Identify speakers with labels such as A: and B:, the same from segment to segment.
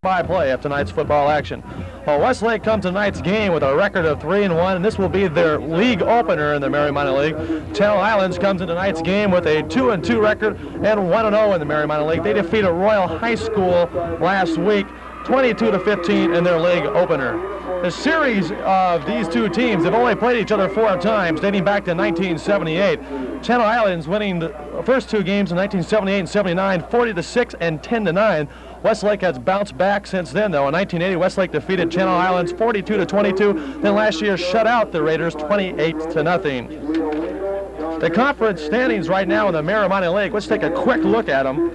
A: Play of tonight's football action. Well, Westlake comes to tonight's game with a record of 3-1, and this will be their league opener in the Mary Minor League. Channel Islands comes to tonight's game with a 2-2 record and 1-0 in the Mary Minor League. They defeated Royal High School last week, 22-15 in their league opener. The series of these two teams have only played each other 4 times, dating back to 1978. Channel Islands winning the first two games in 1978 and 79, 40-6 and 10-9. Westlake has bounced back since then, though. In 1980, Westlake defeated Channel Islands 42-22. Then last year shut out the Raiders 28-0. The conference standings right now in the Mary Minor League. Let's take a quick look at them.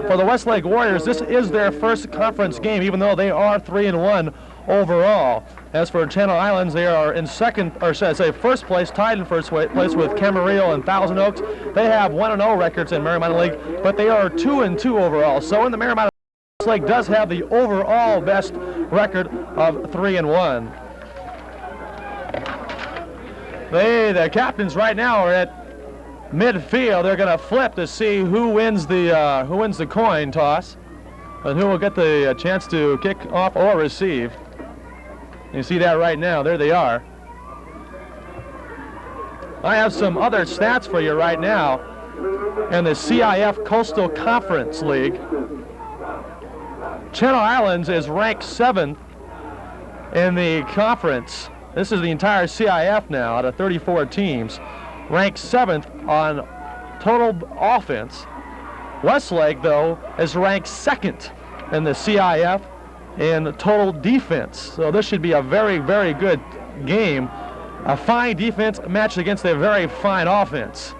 A: For the Westlake Warriors, this is their first conference game, even though they are 3-1 overall. As for Channel Islands, they are in second, or should I say first place, tied in first place with Camarillo and Thousand Oaks. They have 1-0 records in Mary Minor League, but they are 2-2 overall. So in the Mary Minor League, Westlake does have the overall best record of 3-1. The captains right now are at midfield. They're going to flip to see who wins the coin toss and who will get the chance to kick off or receive. You see that right now. There they are. I have some other stats for you right now in the CIF Coastal Conference League. Channel Islands is ranked 7th in the conference. This is the entire CIF now out of 34 teams. Ranked 7th on total offense. Westlake, though, is ranked 2nd in the CIF in total defense. So this should be a very, very good game. A fine defense matched against a very fine offense.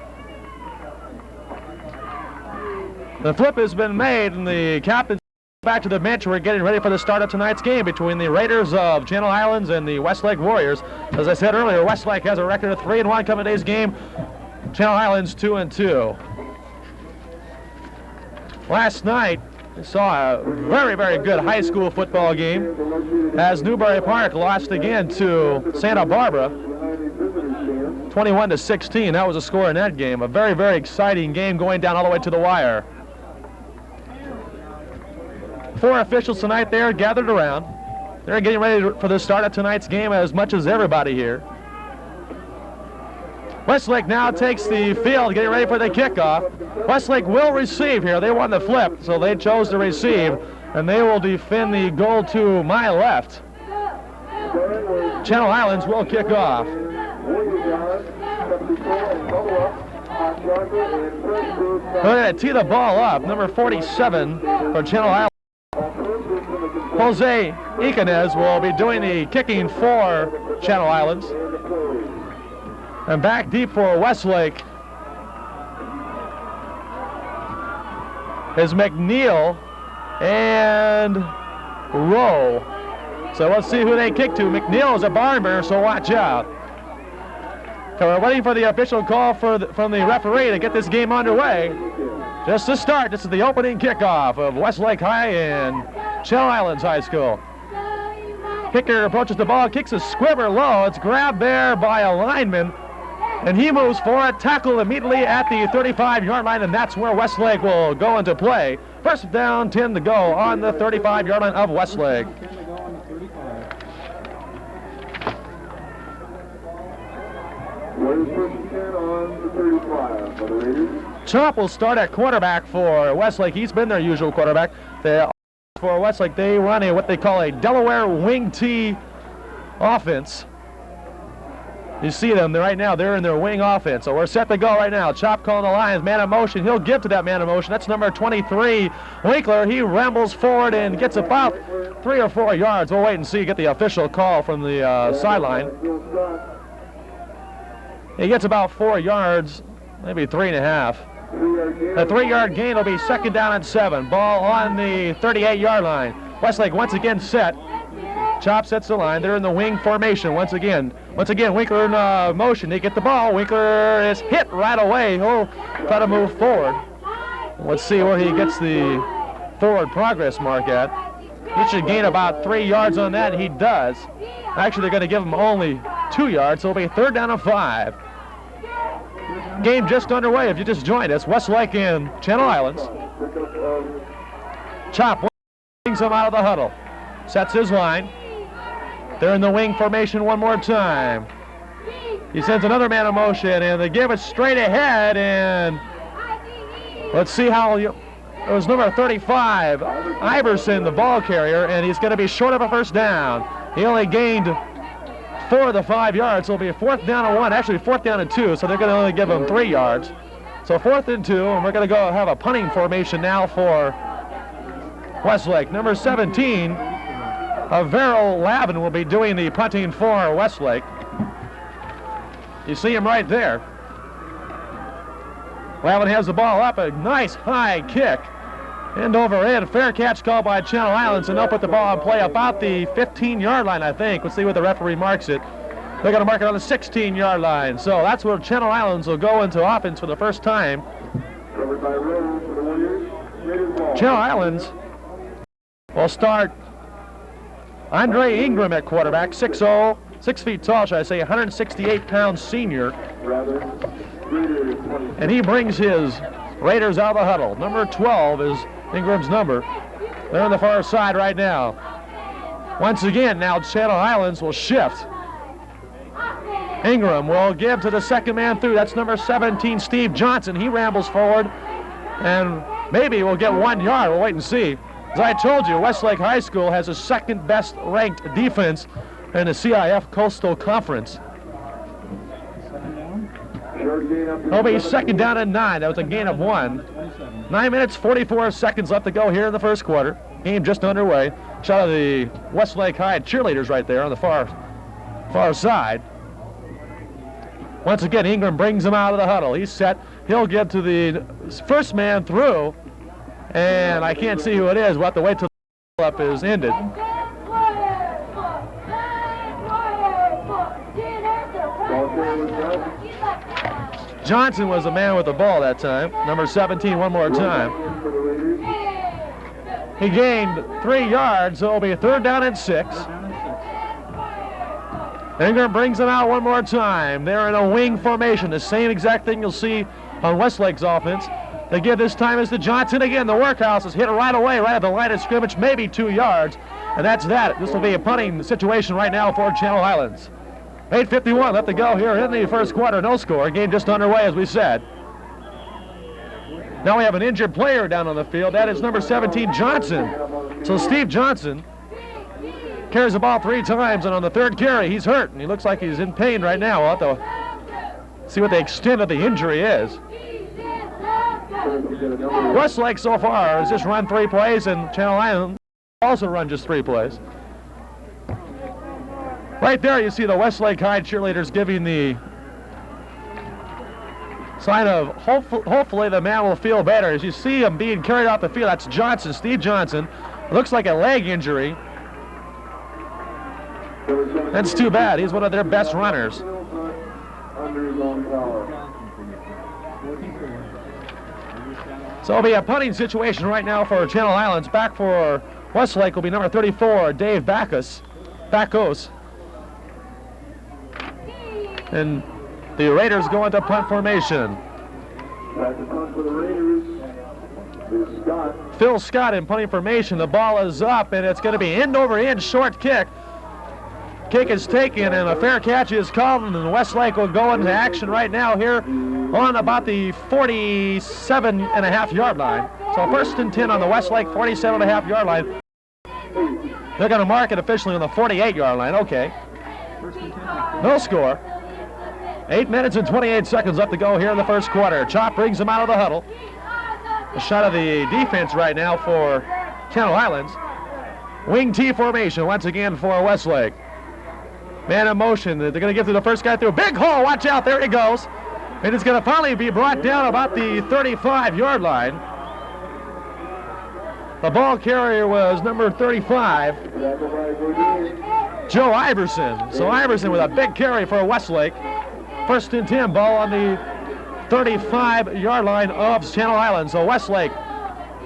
A: The flip has been made, and the captain's back to the bench. We're getting ready for the start of tonight's game between the Raiders of Channel Islands and the Westlake Warriors. As I said earlier, Westlake has a record of 3-1 coming today's game. Channel Islands 2-2. Last night, we saw a very, very good high school football game as Newbury Park lost again to Santa Barbara, 21-16. That was the score in that game. A very, very exciting game going down all the way to the wire. 4 officials tonight there gathered around. They're getting ready for the start of tonight's game as much as everybody here. Westlake now takes the field, getting ready for the kickoff. Westlake will receive here. They won the flip, so they chose to receive, and they will defend the goal to my left. Channel Islands will kick off. We're going to tee the ball up. Number 47 for Channel Islands. Jose Icanez will be doing the kicking for Channel Islands. And back deep for Westlake is McNeil and Rowe. So let's see who they kick to. McNeil is a barn burner, so watch out. So we're waiting for the official call from the referee to get this game underway. Just to start, this is the opening kickoff of Westlake High and Channel Islands High School. Kicker approaches the ball, kicks a squibber low. It's grabbed there by a lineman, and he moves for a tackle immediately at the 35-yard line, and that's where Westlake will go into play. First down, 10 to go on the 35-yard line of Westlake. Chop will start at quarterback for Westlake. He's been their usual quarterback. For Westlake, they run what they call a Delaware wing tee offense. You see them right now. They're in their wing offense. So we're set to go right now. Chop calling the Lions. Man in motion. He'll give to that man in motion. That's number 23, Winkler. He rambles forward and gets about 3 or 4 yards. We'll wait and see. Get the official call from the sideline. He gets about 4 yards, maybe 3.5. The 3-yard gain will be second down and 7. Ball on the 38-yard line. Westlake once again set. Chop sets the line. They're in the wing formation once again. Winkler in motion. They get the ball. Winkler is hit right away. He'll try to move forward. Let's see where he gets the forward progress mark at. He should gain about 3 yards on that, and he does. Actually, they're going to give him only 2 yards, so it'll be third down and 5. Game just underway if you just joined us. Westlake and Channel Islands. Chop brings him out of the huddle. Sets his line. They're in the wing formation one more time. He sends another man in motion, and they give it straight ahead, and let's see how it was number 35, Iverson, the ball carrier, and he's going to be short of a first down. He only gained 4 of the 5 yards, so it'll be a 4th down and 1, actually 4th down and 2, so they're going to only give him 3 yards. So 4th and 2, and we're going to go have a punting formation now for Westlake. Number 17, Avero Lavin, will be doing the punting for Westlake. You see him right there. Lavin has the ball up, a nice high kick. End over end, fair catch called by Channel Islands, and they'll put the ball in play about the 15-yard line, I think. Let's see what the referee marks it. They're going to mark it on the 16-yard line. So that's where Channel Islands will go into offense for the first time. Channel Islands will start Andre Ingram at quarterback, 6'0", 6 feet tall, should I say, 168-pound senior. And he brings his Raiders out of the huddle. Number 12 is Ingram's number. They're on the far side right now. Once again, now Channel Islands will shift. Ingram will give to the second man through. That's number 17, Steve Johnson. He rambles forward, and maybe we'll get 1 yard. We'll wait and see. As I told you, Westlake High School has the second best ranked defense in the CIF Coastal Conference. It'll be 2nd down and 9. That was a gain of 1. 9 minutes, 44 seconds left to go here in the first quarter. Game just underway. Shot of the Westlake High cheerleaders right there on the far side. Once again, Ingram brings him out of the huddle. He's set. He'll get to the first man through, and I can't see who it is. We'll have to wait till the up is ended. Johnson was the man with the ball that time. Number 17, one more time. He gained 3 yards, so it'll be a 3rd down and 6. Ingram brings them out one more time. They're in a wing formation, the same exact thing you'll see on Westlake's offense. They give this time is to Johnson again. The workhouse is hit right away, right at the line of scrimmage, maybe 2 yards, and that's that. This will be a punting situation right now for Channel Islands. 8:51 left to go here in the first quarter. No score. Game just underway, as we said. Now we have an injured player down on the field. That is number 17, Johnson. So Steve Johnson carries the ball 3 times, and on the 3rd carry, he's hurt, and he looks like he's in pain right now. We'll have to see what the extent of the injury is. Westlake so far has just run 3 plays, and Channel Islands also run just 3 plays. Right there you see the Westlake High cheerleaders giving the sign of hopefully the man will feel better. As you see him being carried off the field, that's Johnson, Steve Johnson. It looks like a leg injury. That's too bad. He's one of their best runners. So it'll be a punting situation right now for Channel Islands. Back for Westlake will be number 34, Dave Backus. And the Raiders go into punt formation. Phil Scott in punting formation. The ball is up, and it's going to be end over end short kick. Kick is taken, and a fair catch is called, and Westlake will go into action right now here on about the 47.5-yard line. So 1st and 10 on the Westlake 47.5-yard line. They're going to mark it officially on the 48-yard line. Okay. No score. 8 minutes and 28 seconds left to go here in the first quarter. Chop brings them out of the huddle. A shot of the defense right now for Channel Islands. Wing T formation once again for Westlake. Man in motion. They're going to get to the first guy through. Big hole. Watch out. There he goes. And it's going to finally be brought down about the 35-yard line. The ball carrier was number 35, Joe Iverson. So Iverson with a big carry for Westlake. 1st and 10, ball on the 35-yard line of Channel Islands. So Westlake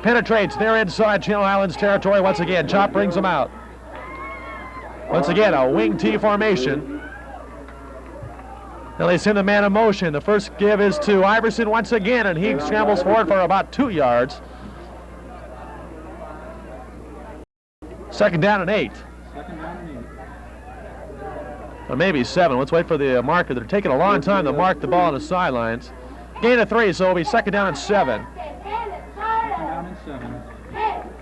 A: penetrates there inside Channel Islands territory once again. Chop brings them out. Once again, a wing T formation. Now they send a man in motion. The first give is to Iverson once again, and he scrambles forward for about 2 yards. Second down and 8.
B: Second down and 8.
A: Or maybe 7. Let's wait for the marker. They're taking a long time to mark the ball on the sidelines. Gain of 3, so it'll be second down and 7.
B: Second down and 7.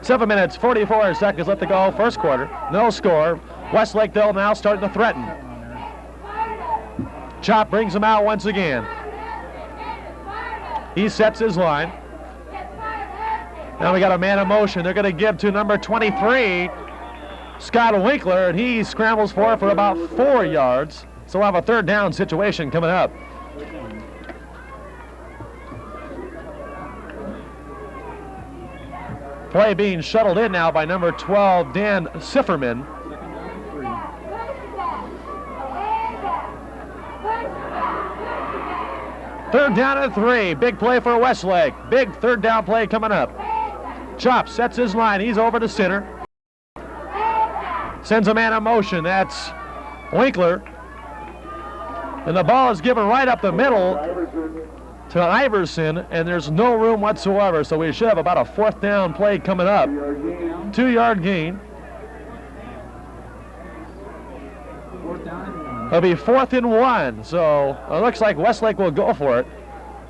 A: 7 minutes, 44 seconds left to go, first quarter. No score. Westlake, though, now starting to threaten. Chop brings him out once again. He sets his line. Now we got a man in motion. They're going to give to number 23, Scott Winkler, and he scrambles for about 4 yards. So we'll have a third down situation coming up. Play being shuttled in now by number 12, Dan Sifferman. Third down and 3. Big play for Westlake. Big third down play coming up. Chop sets his line. He's over to center. Sends a man in motion. That's Winkler. And the ball is given right up the middle to Iverson, and there's no room whatsoever. So we should have about a fourth down play coming up. 2-yard gain. It'll be 4th and 1. So it looks like Westlake will go for it.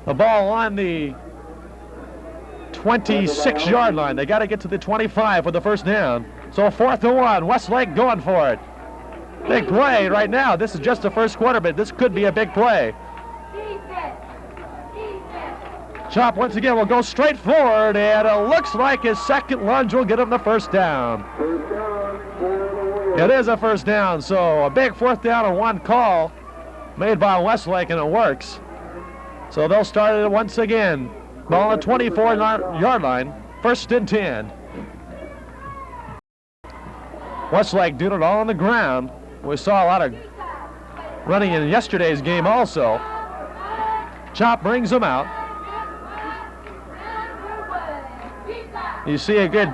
A: The ball on the 26-yard line. They got to get to the 25 for the first down. So 4th and 1. Westlake going for it. Big play right now. This is just the first quarter, but this could be a big play. Chop once again will go straight forward, and it looks like his second lunge will get him the first down. It is a first down, so a big 4th down and 1 call made by Westlake, and it works. So they'll start it once again. Ball on the 24-yard line, 1st and 10. Westlake doing it all on the ground. We saw a lot of running in yesterday's game also. Chop brings him out. You see a good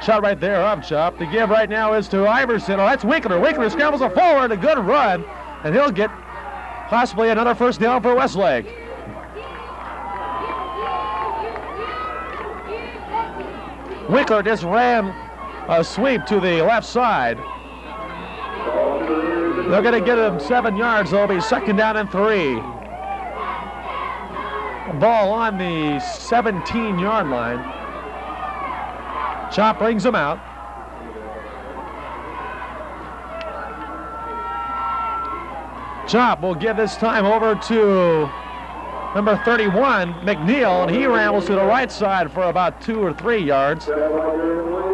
A: shot right there of Chop. The give right now is to Iverson. Oh, that's Winkler. Winkler scrambles it forward. A good run. And he'll get possibly another first down for Westlake. Winkler just ran a sweep to the left side. They're going to get him 7 yards. They'll be second down and 3. Ball on the 17-yard line. Chop brings him out. Chop will give this time over to number 31, McNeil, and he rambles to the right side for about 2 or 3 yards.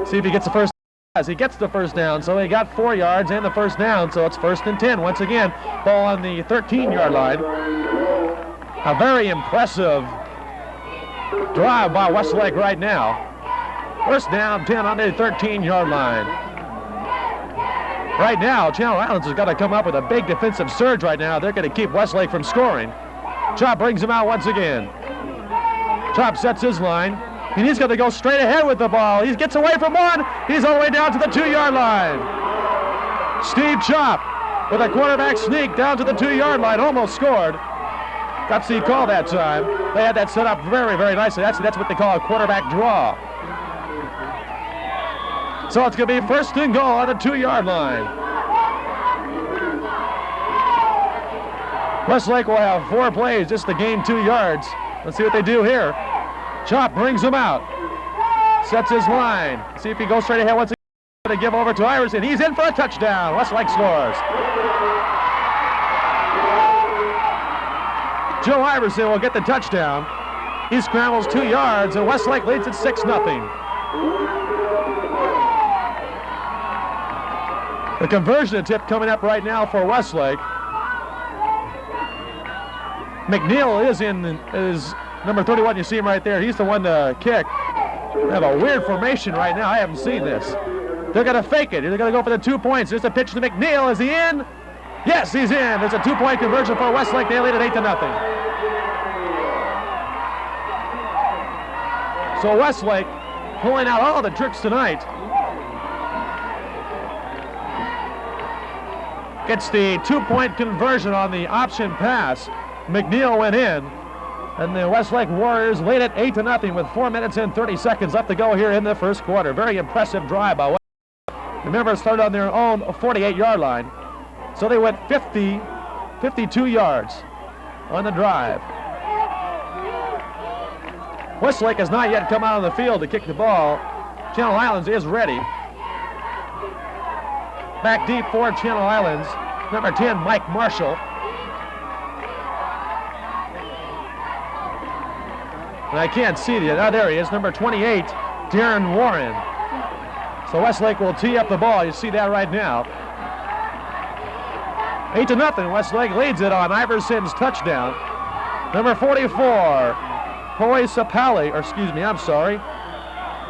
A: See if he gets the first. As he gets the first down, so he got 4 yards and the first down, so it's 1st and 10. Once again, ball on the 13-yard line. A very impressive drive by Westlake right now. First down, 10 on the 13-yard line. Right now, Channel Islands has got to come up with a big defensive surge right now. They're going to keep Westlake from scoring. Chop brings him out once again. Chop sets his line, and he's going to go straight ahead with the ball. He gets away from one. He's all the way down to the 2-yard line. Steve Chop with a quarterback sneak down to the 2-yard line. Almost scored. Got to see call that time. They had that set up very, very nicely. That's what they call a quarterback draw. So it's going to be 1st and goal on the 2-yard line. Westlake will have 4 plays just to gain 2 yards. Let's see what they do here. Chop brings him out. Sets his line. See if he goes straight ahead once again to give over to Iverson. He's in for a touchdown. Westlake scores. Joe Iverson will get the touchdown. He scrambles 2 yards, and Westlake leads at 6-0. The conversion attempt coming up right now for Westlake. McNeil is number 31. You see him right there. He's the one to kick. They have a weird formation right now. I haven't seen this. They're going to fake it. They're going to go for the 2 points. There's a pitch to McNeil. Is he in? Yes, he's in. There's a 2-point conversion for Westlake. They lead at 8-0. So Westlake pulling out all the tricks tonight. Gets the 2-point conversion on the option pass. McNeil went in. And the Westlake Warriors lead at 8-0 with 4 minutes and 30 seconds left to go here in the first quarter. Very impressive drive by Westlake. Remember, it started on their own 48-yard line. So they went 52 yards on the drive. Westlake has not yet come out on the field to kick the ball. Channel Islands is ready. Back deep for Channel Islands, number 10, Mike Marshall. And I can't see the, there he is, number 28, Darren Warren. So Westlake will tee up the ball. You see that right now. 8-0, Westlake leads it on Iverson's touchdown. Number 44, Hoy Sapali, or excuse me, I'm sorry.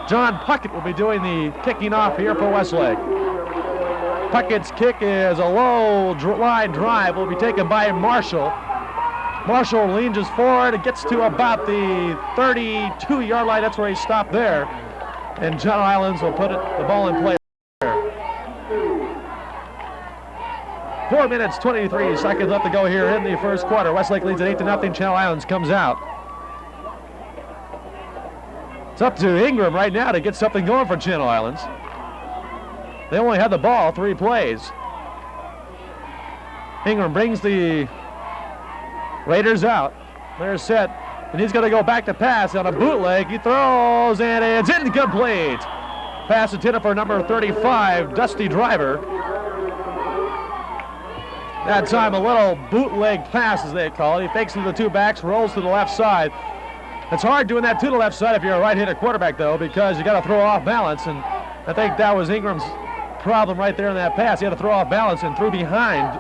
A: John Puckett will be doing the kicking off here for Westlake. Puckett's kick is a low line drive, will be taken by Marshall. Marshall leans forward, it gets to about the 32-yard line, that's where he stopped there. And Channel Islands will put the ball in play. 4 minutes, 23 seconds left to go here in the first quarter. Westlake leads at 8-0, Channel Islands comes out. It's up to Ingram right now to get something going for Channel Islands. They only had the ball 3 plays. Ingram brings the Raiders out. They're set, and he's going to go back to pass on a bootleg. He throws, and it's incomplete. Pass intended for number 35, Dusty Driver. That time a little bootleg pass, as they call it. He fakes to the 2 backs, rolls to the left side. It's hard doing that to the left side if you're a right-handed quarterback, though, because you got to throw off balance, and I think that was Ingram's problem right there in that pass. He had to throw off balance and threw behind.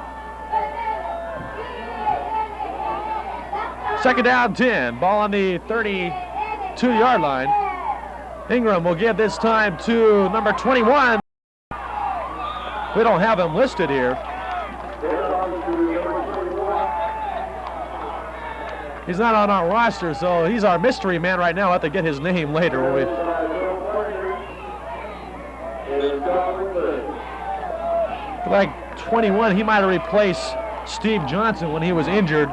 A: Second down, 10. Ball on the 32-yard line. Ingram will give this time to number 21. We don't have him listed here. He's not on our roster, so he's our mystery man right now. I'll have to get his name later. Like 21, he might have replaced Steve Johnson when he was injured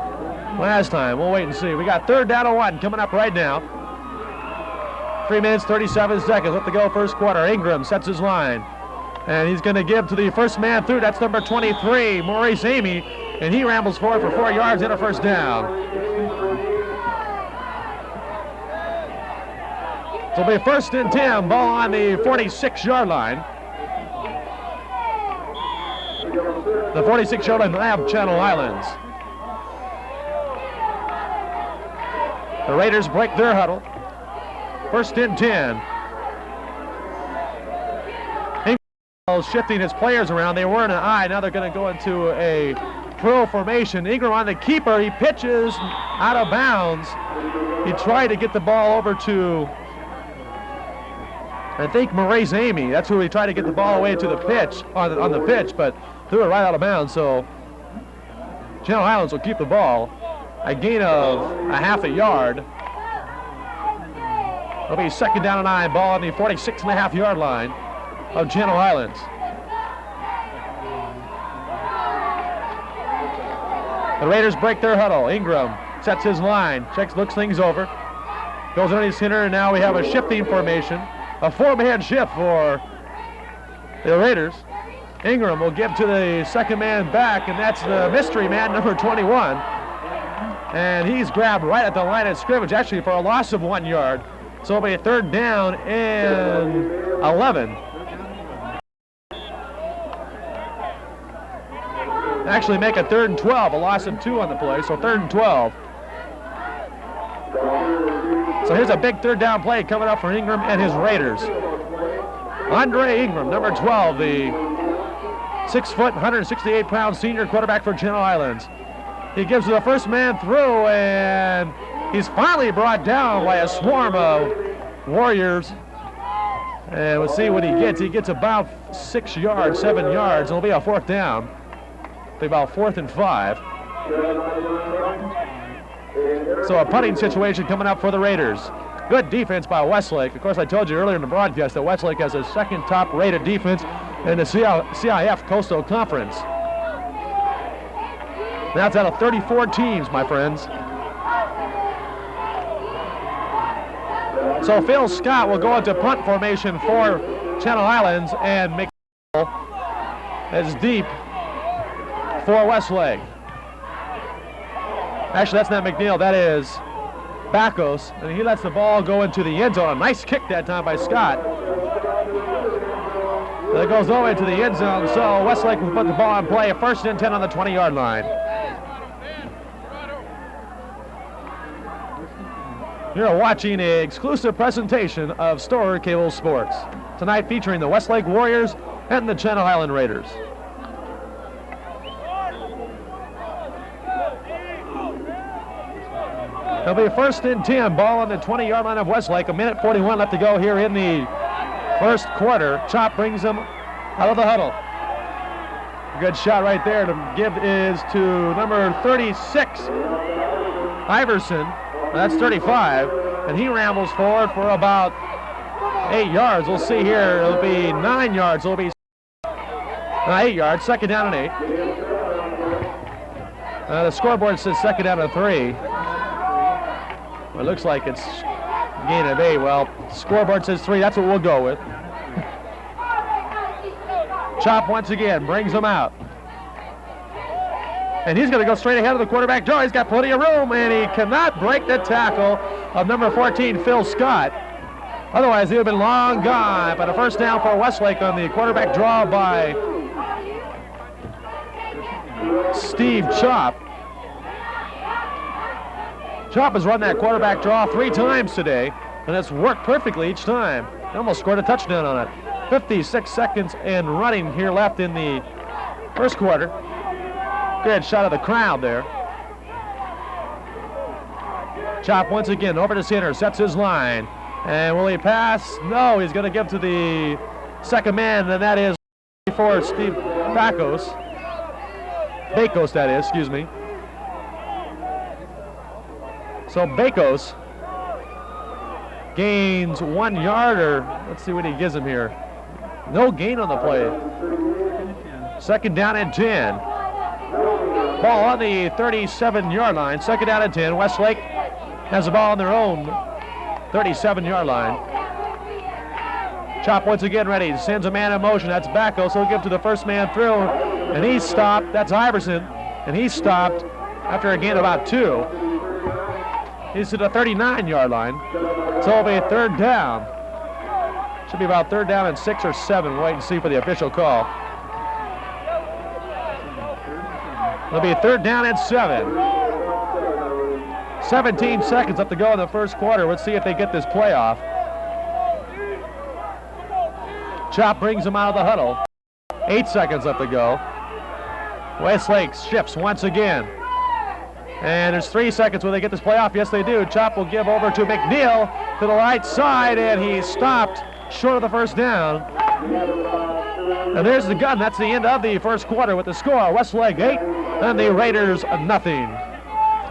A: last time. We'll wait and see. We got 3rd down and 1 coming up right now. 3 minutes, 37 seconds left to go first quarter. Ingram sets his line, and he's going to give to the first man through. That's number 23, Maurice Amy, and he rambles forward for 4 yards and a first down. So it'll be 1st and 10, ball on the 46-yard line. The 46-yard line will have Channel Islands. The Raiders break their huddle. 1st and 10. Ingram shifting his players around. They were in an I. Now they're going to go into a pro formation. Ingram on the keeper. He pitches out of bounds. He tried to get the ball over to, I think, Maurice Amy. That's who he tried to get the ball away to the pitch, on the pitch, but threw it right out of bounds. So Channel Islands will keep the ball. A gain of a half a yard. It'll be 2nd down and 9, ball on the 46.5-yard line of Channel Islands. The Raiders break their huddle. Ingram sets his line, looks things over, goes underneath center, and now we have a shifting formation. A 4-man shift for the Raiders. Ingram will give to the second man back, and that's the mystery man, number 21. And he's grabbed right at the line of scrimmage, actually for a loss of 1 yard. So it'll be a 3rd down and 11. Actually make a 3rd and 12, a loss of 2 on the play, so 3rd and 12. So here's a big 3rd down play coming up for Ingram and his Raiders. Andre Ingram, number 12, the 6-foot, 168-pound senior quarterback for Channel Islands. He gives to the first man through, and he's finally brought down by a swarm of Warriors. And we'll see what he gets. He gets about 6 yards, 7 yards. It'll be a 4th down. It'll be about 4th and 5. So a punting situation coming up for the Raiders. Good defense by Westlake. Of course, I told you earlier in the broadcast that Westlake has the 2nd top rated defense in the CIF Coastal Conference. That's out of 34 teams, my friends. So Phil Scott will go into punt formation for Channel Islands and make is deep for Westlake. Actually, that's not McNeil, that is Bacos, and he lets the ball go into the end zone. A nice kick that time by Scott. That goes over into the end zone, so Westlake will put the ball in play. 1st and 10 on the 20-yard line. You're watching an exclusive presentation of Storer Cable Sports. Tonight featuring the Westlake Warriors and the Channel Island Raiders. It'll be 1st and 10, ball on the 20-yard line of Westlake. 1:41 left to go here in the first quarter. Chop brings him out of the huddle. Good shot right there to give is to number 36, Iverson. That's 35, and he rambles forward for about 8 yards. We'll see here. It'll be 9 yards. It'll be 8 yards. 2nd down and 8. The scoreboard says 2nd down and 3. It looks like it's gain of 8. Well, scoreboard says 3. That's what we'll go with. Chop once again brings him out. And he's going to go straight ahead of the quarterback draw. He's got plenty of room, and he cannot break the tackle of number 14, Phil Scott. Otherwise, he would have been long gone. But a 1st down for Westlake on the quarterback draw by Steve Chop. Chop has run that quarterback draw 3 times today, and it's worked perfectly each time. He almost scored a touchdown on it. 56 seconds and running here left in the first quarter. Good shot of the crowd there. Chop once again over to center, sets his line. And will he pass? No, he's going to give to the second man, and that is for Steve Bacos. Bacos, that is, excuse me. So Bacos gains 1 yard, or let's see what he gives him here. No gain on the play. 2nd down and 10. Ball on the 37-yard line. 2nd down and 10. Westlake has the ball on their own 37-yard line. Chop once again ready. Sends a man in motion. That's Bacos. So he'll give to the first man through. And he's stopped. That's Iverson. And he's stopped after a gain of about 2. He's to the 39-yard line. So it'll be a 3rd down. Should be about 3rd down and 6 or 7. Wait and see for the official call. It'll be a 3rd down and 7. 17 seconds left to go in the first quarter. Let's see if they get this play off. Chop brings him out of the huddle. 8 seconds left to go. Westlake shifts once again. And there's 3 seconds when they get this play off. Yes, they do. Chop will give over to McNeil to the right side, and he's stopped short of the 1st down. And there's the gun. That's the end of the first quarter with the score. Westlake 8 and the Raiders nothing.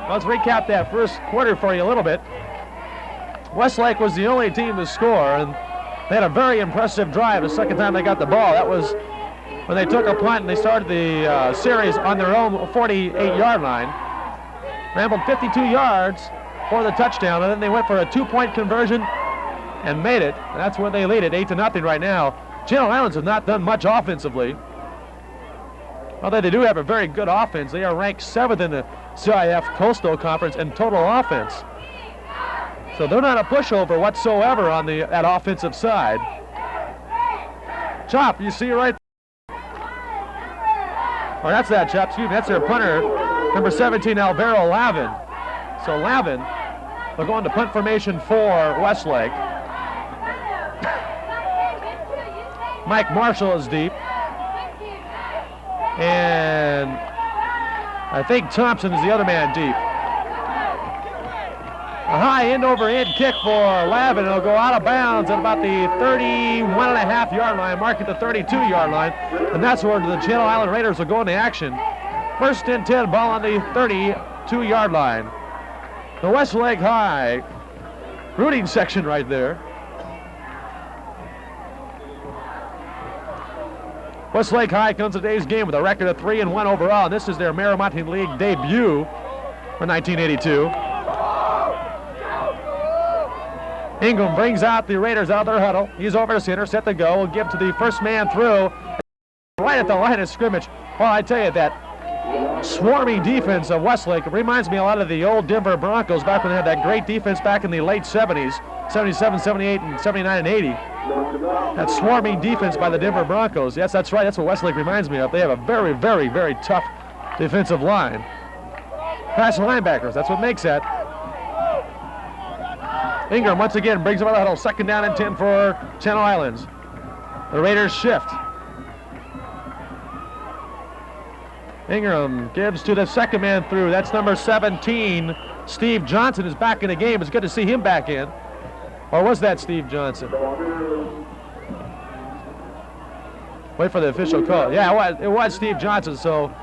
A: Let's recap that first quarter for you a little bit. Westlake was the only team to score, and they had a very impressive drive the second time they got the ball. That was when they took a punt and they started the series on their own 48-yard line. Rambled 52 yards for the touchdown, and then they went for a 2-point conversion and made it. And that's where they lead it 8-0 right now. Channel Islands have not done much offensively. Although they do have a very good offense. They are ranked 7th in the CIF Coastal Conference in total offense. So they're not a pushover whatsoever on that offensive side. Chop, you see right there. Or that's that Chop, excuse me, that's their punter, number 17, Alvaro Lavin. So Lavin will go into punt formation for Westlake. Mike Marshall is deep. And I think Thompson is the other man deep. A high end-over-end kick for Lavin. It'll go out of bounds at about the 31.5-yard line, marking the 32-yard line. And that's where the Channel Island Raiders will go into action. 1st and 10, ball on the 32-yard line. The Westlake High rooting section right there. Westlake High comes to today's game with a record of 3-1 overall. And this is their Marymount League debut for 1982. Ingram brings out the Raiders out of their huddle. He's over to center, set to go. Will give to the first man through. right at the line of scrimmage. Well, I tell you, that swarming defense of Westlake reminds me a lot of the old Denver Broncos back when they had that great defense back in the late 70s, 77, 78, and 79 and 80. That swarming defense by the Denver Broncos. Yes, that's right. That's what Westlake reminds me of. They have a very, very, very tough defensive line. Pass linebackers, that's what makes that. Ingram once again brings him out of the huddle. 2nd down and 10 for Channel Islands. The Raiders shift. Ingram gives to the second man through. That's number 17. Steve Johnson is back in the game. It's good to see him back in. Or was that Steve Johnson? Wait for the official call. Yeah, it was Steve Johnson, so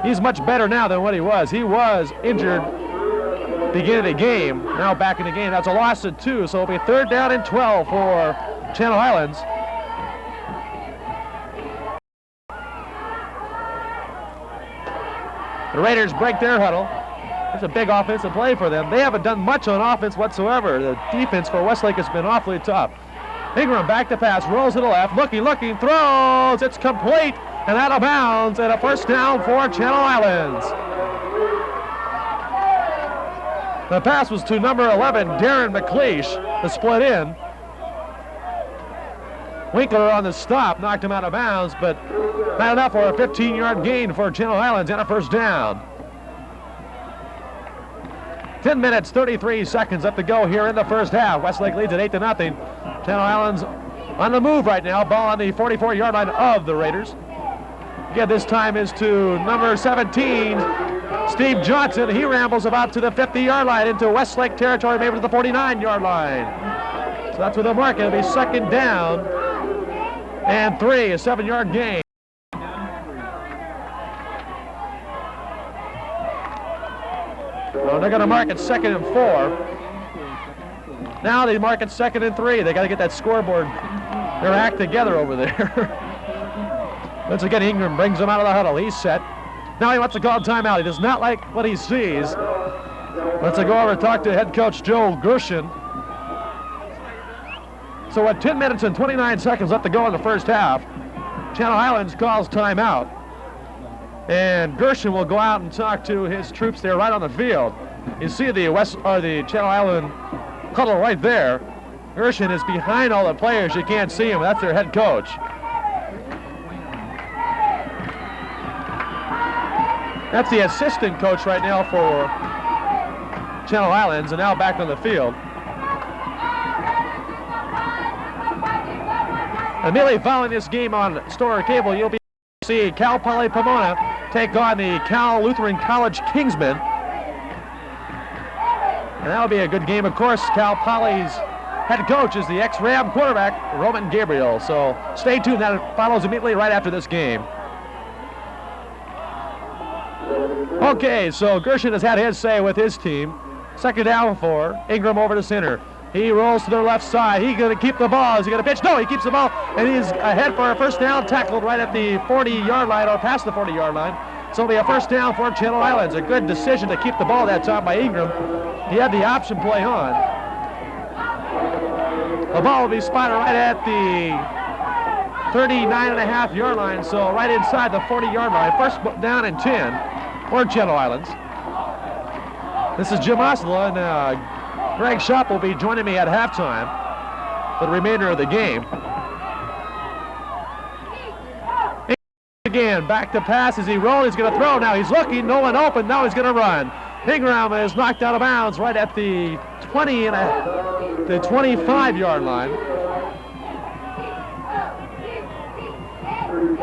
A: he's much better now than what he was. He was injured beginning of the game, now back in the game. That's a loss of 2, so it'll be 3rd down and 12 for Channel Islands. The Raiders break their huddle. It's a big offensive play for them. They haven't done much on offense whatsoever. The defense for Westlake has been awfully tough. Ingram back to pass, rolls to the left, looking, throws. It's complete and out of bounds, and a 1st down for Channel Islands. The pass was to number 11, Darren McLeish, the split in. Winkler on the stop knocked him out of bounds, but not enough for a 15-yard gain for Channel Islands and a 1st down. 10 minutes, 33 seconds left to go here in the 1st half. Westlake leads at 8-0. Channel Islands on the move right now. Ball on the 44-yard line of the Raiders. Again, this time is to number 17, Steve Johnson. He rambles about to the 50-yard line into Westlake territory, maybe to the 49-yard line. So that's where the mark. It'll be 2nd down and 3, a 7-yard gain. So they're going to mark it 2nd and 4. Now they mark it 2nd and 3. They got to get that scoreboard, their act together over there. Once again, Ingram brings him out of the huddle. He's set. Now he wants to call timeout. He does not like what he sees. Let's go over and talk to head coach Joe Gershon. So at 10 minutes and 29 seconds left to go in the 1st half, Channel Islands calls timeout. And Gershon will go out and talk to his troops there right on the field. You see the Channel Island huddle right there. Gershon is behind all the players. You can't see him. That's their head coach. That's the assistant coach right now for Channel Islands, and now back on the field. Immediately following this game on Storer Cable, you'll be able to see Cal Poly Pomona take on the Cal Lutheran College Kingsmen. And that'll be a good game. Of course, Cal Poly's head coach is the ex-Ram quarterback, Roman Gabriel. So stay tuned. That follows immediately right after this game. Okay, so Gershon has had his say with his team. 2nd down 4. Ingram over to center. He rolls to the left side. He's going to keep the ball. Is he going to pitch? No, he keeps the ball, and he's ahead for a 1st down, tackled right at the 40-yard line, or past the 40-yard line. So it'll be a 1st down for Channel Islands. A good decision to keep the ball that time by Ingram. He had the option play on. The ball will be spotted right at the 39.5-yard line, so right inside the 40-yard line. 1st down and 10 for Channel Islands. This is Jim Osler, and Greg Schopp will be joining me at halftime for the remainder of the game. Again, back to pass as he rolls. He's going to throw. Now he's looking. No one open. Now he's going to run. Ingram is knocked out of bounds right at the 25-yard line.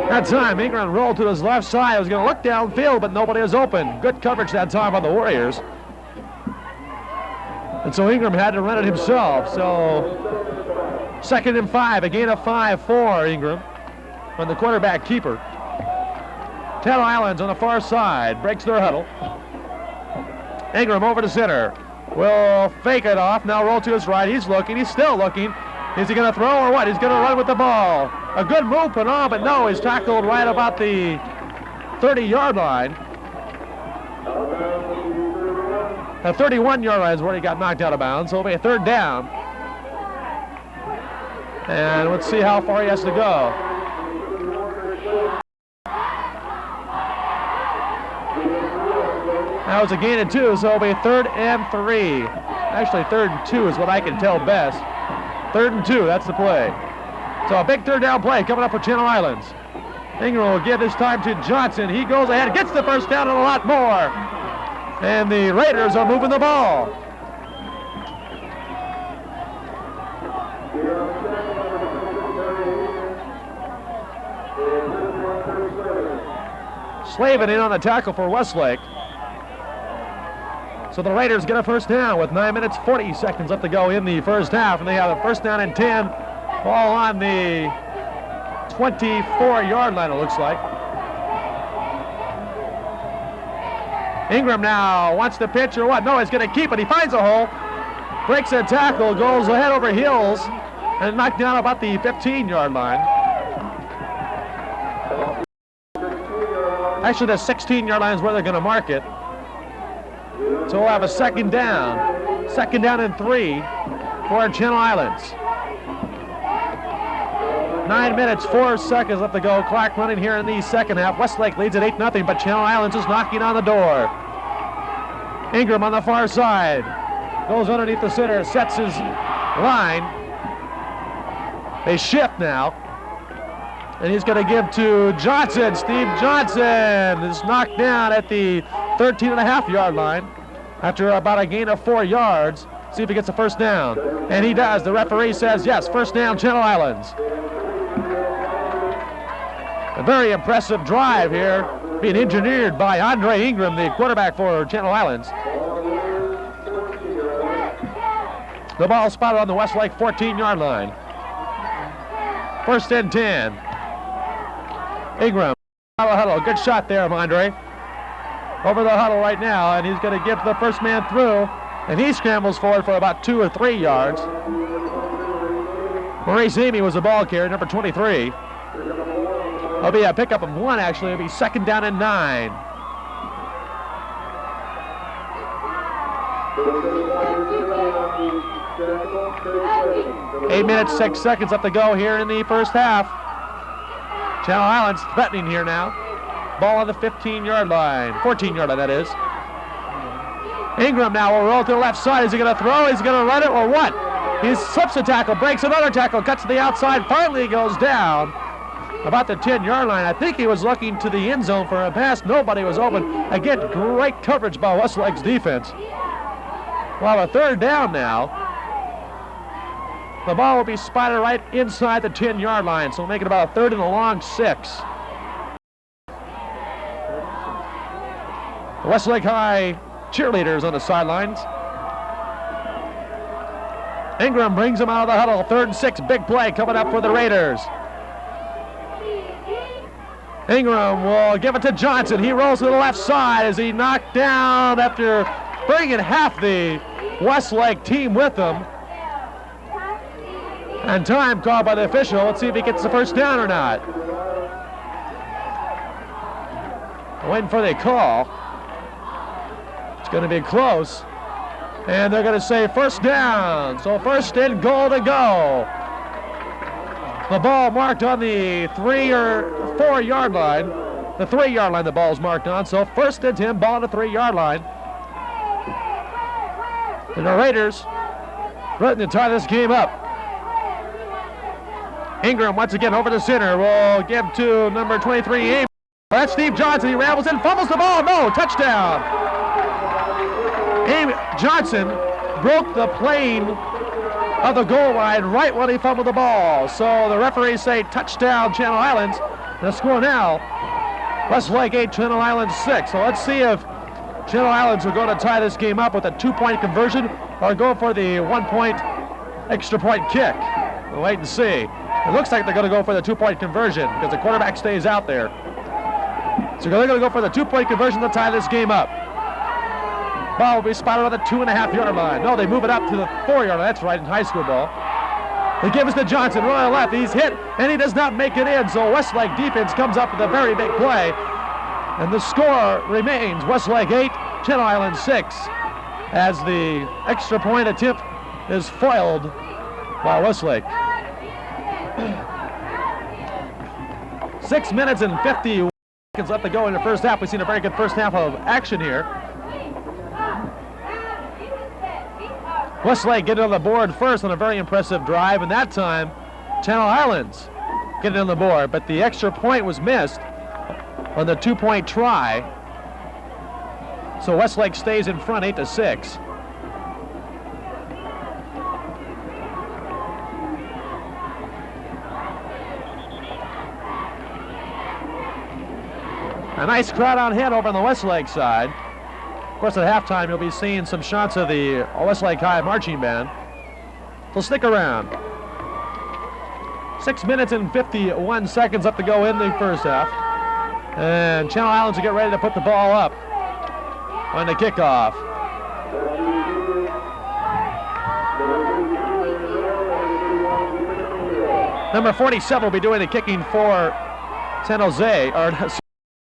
A: That time, Ingram rolled to his left side. He was going to look downfield, but nobody was open. Good coverage that time by the Warriors. And so Ingram had to run it himself. So 2nd and 5, a gain of 5 for Ingram on the quarterback keeper. Channel Islands on the far side breaks their huddle. Ingram over to center. Will fake it off. Now roll to his right. He's looking. He's still looking. Is he going to throw or what? He's going to run with the ball. A good move put on, but no, he's tackled right about the 30-yard line. The 31-yard line is where he got knocked out of bounds, so it'll be a 3rd down. And let's see how far he has to go. That was a gain of 2, so it'll be 3rd and 3. Actually, 3rd and 2 is what I can tell best. 3rd and 2, that's the play. So a big 3rd down play coming up for Channel Islands. Ingram will give this time to Johnson. He goes ahead, gets the first down and a lot more. And the Raiders are moving the ball. Slavin in on the tackle for Westlake. So the Raiders get a first down with 9 minutes, 40 seconds left to go in the first half. And they have a first down and 10. Ball on the 24-yard line, it looks like. Ingram now wants the pitch or what? No, he's going to keep it. He finds a hole, breaks a tackle, goes ahead over heels, and knocked down about the 15-yard line. Actually, the 16-yard line is where they're going to mark it. So we'll have a second down and 3 for Channel Islands. 9 minutes, 4 seconds left to go. Clock running here in the second half. Westlake leads at 8-0, but Channel Islands is knocking on the door. Ingram on the far side. Goes underneath the center, sets his line. They shift now. And he's going to give to Johnson. Steve Johnson is knocked down at the 13.5-yard line after about a gain of 4 yards. See if he gets a first down. And he does. The referee says yes, first down, Channel Islands. A very impressive drive here, being engineered by Andre Ingram, the quarterback for Channel Islands. The ball spotted on the Westlake 14-yard line. First and 10. Ingram, out of the huddle. Good shot there of Andre. Over the huddle right now, and he's going to get the first man through, and he scrambles forward for about 2 or 3 yards. Maurice Amy was the ball carrier, number 23. It'll be a pickup of 1, actually. It'll be second down and 9. Eight minutes, 6 seconds left to go here in the first half. Channel Islands threatening here now. Ball on the 15-yard line, 14-yard line, that is. Ingram now will roll to the left side. Is he going to throw? Is he going to run it or what? He slips a tackle, breaks another tackle, cuts to the outside, finally goes down about the 10-yard line. I think he was looking to the end zone for a pass. Nobody was open. Again, great coverage by Westlake's defense. We'll have a third down now. The ball will be spotted right inside the 10-yard line, so we'll make it about a 3rd and a long 6. The Westlake High cheerleaders on the sidelines. Ingram brings them out of the huddle. 3rd and 6, big play coming up for the Raiders. Ingram will give it to Johnson. He rolls to the left side as he knocked down after bringing half the Westlake team with him. And time called by the official. Let's see if he gets the first down or not. Waiting for the call. It's going to be close. And they're going to say first down. So first and goal to go. The ball marked on the 3 or 4 yard line. The 3-yard line the ball's marked on. So first and 10, ball on the 3-yard line. And the Raiders threatening to tie this game up. Ingram once again over the center. Will give to number 23, Amy. That's Steve Johnson. He rambles in, fumbles the ball. No, touchdown. Amy Johnson broke the plane of the goal line right when he fumbled the ball. So the referees say touchdown, Channel Islands. The score now, Westlake 8, Channel Islands 6. So let's see if Channel Islands are going to tie this game up with a 2-point conversion or go for the 1-point extra point kick. We'll wait and see. It looks like they're going to go for the 2-point conversion because the quarterback stays out there. So they're going to go for the 2-point conversion to tie this game up. Ball will be spotted on the 2.5-yard line. No, they move it up to the 4-yard line. That's right, in high school ball. They give us to Johnson, right left. He's hit, and he does not make it in. So Westlake defense comes up with a very big play. And the score remains Westlake 8, Channel Islands 6, as the extra point attempt is foiled by Westlake. 6 minutes and 50 seconds left to go in the first half. We've seen a very good first half of action here. Westlake getting on the board first on a very impressive drive, and that time Channel Islands getting on the board, but the extra point was missed on the 2-point try. So Westlake stays in front 8-6. A nice crowd on hand over on the Westlake side. Of course, at halftime, you'll be seeing some shots of the Westlake High marching band. So stick around. 6 minutes and 51 seconds left to go in the first half. And Channel Islands will get ready to put the ball up on the kickoff. Number 47 will be doing the kicking for San Jose, or Channel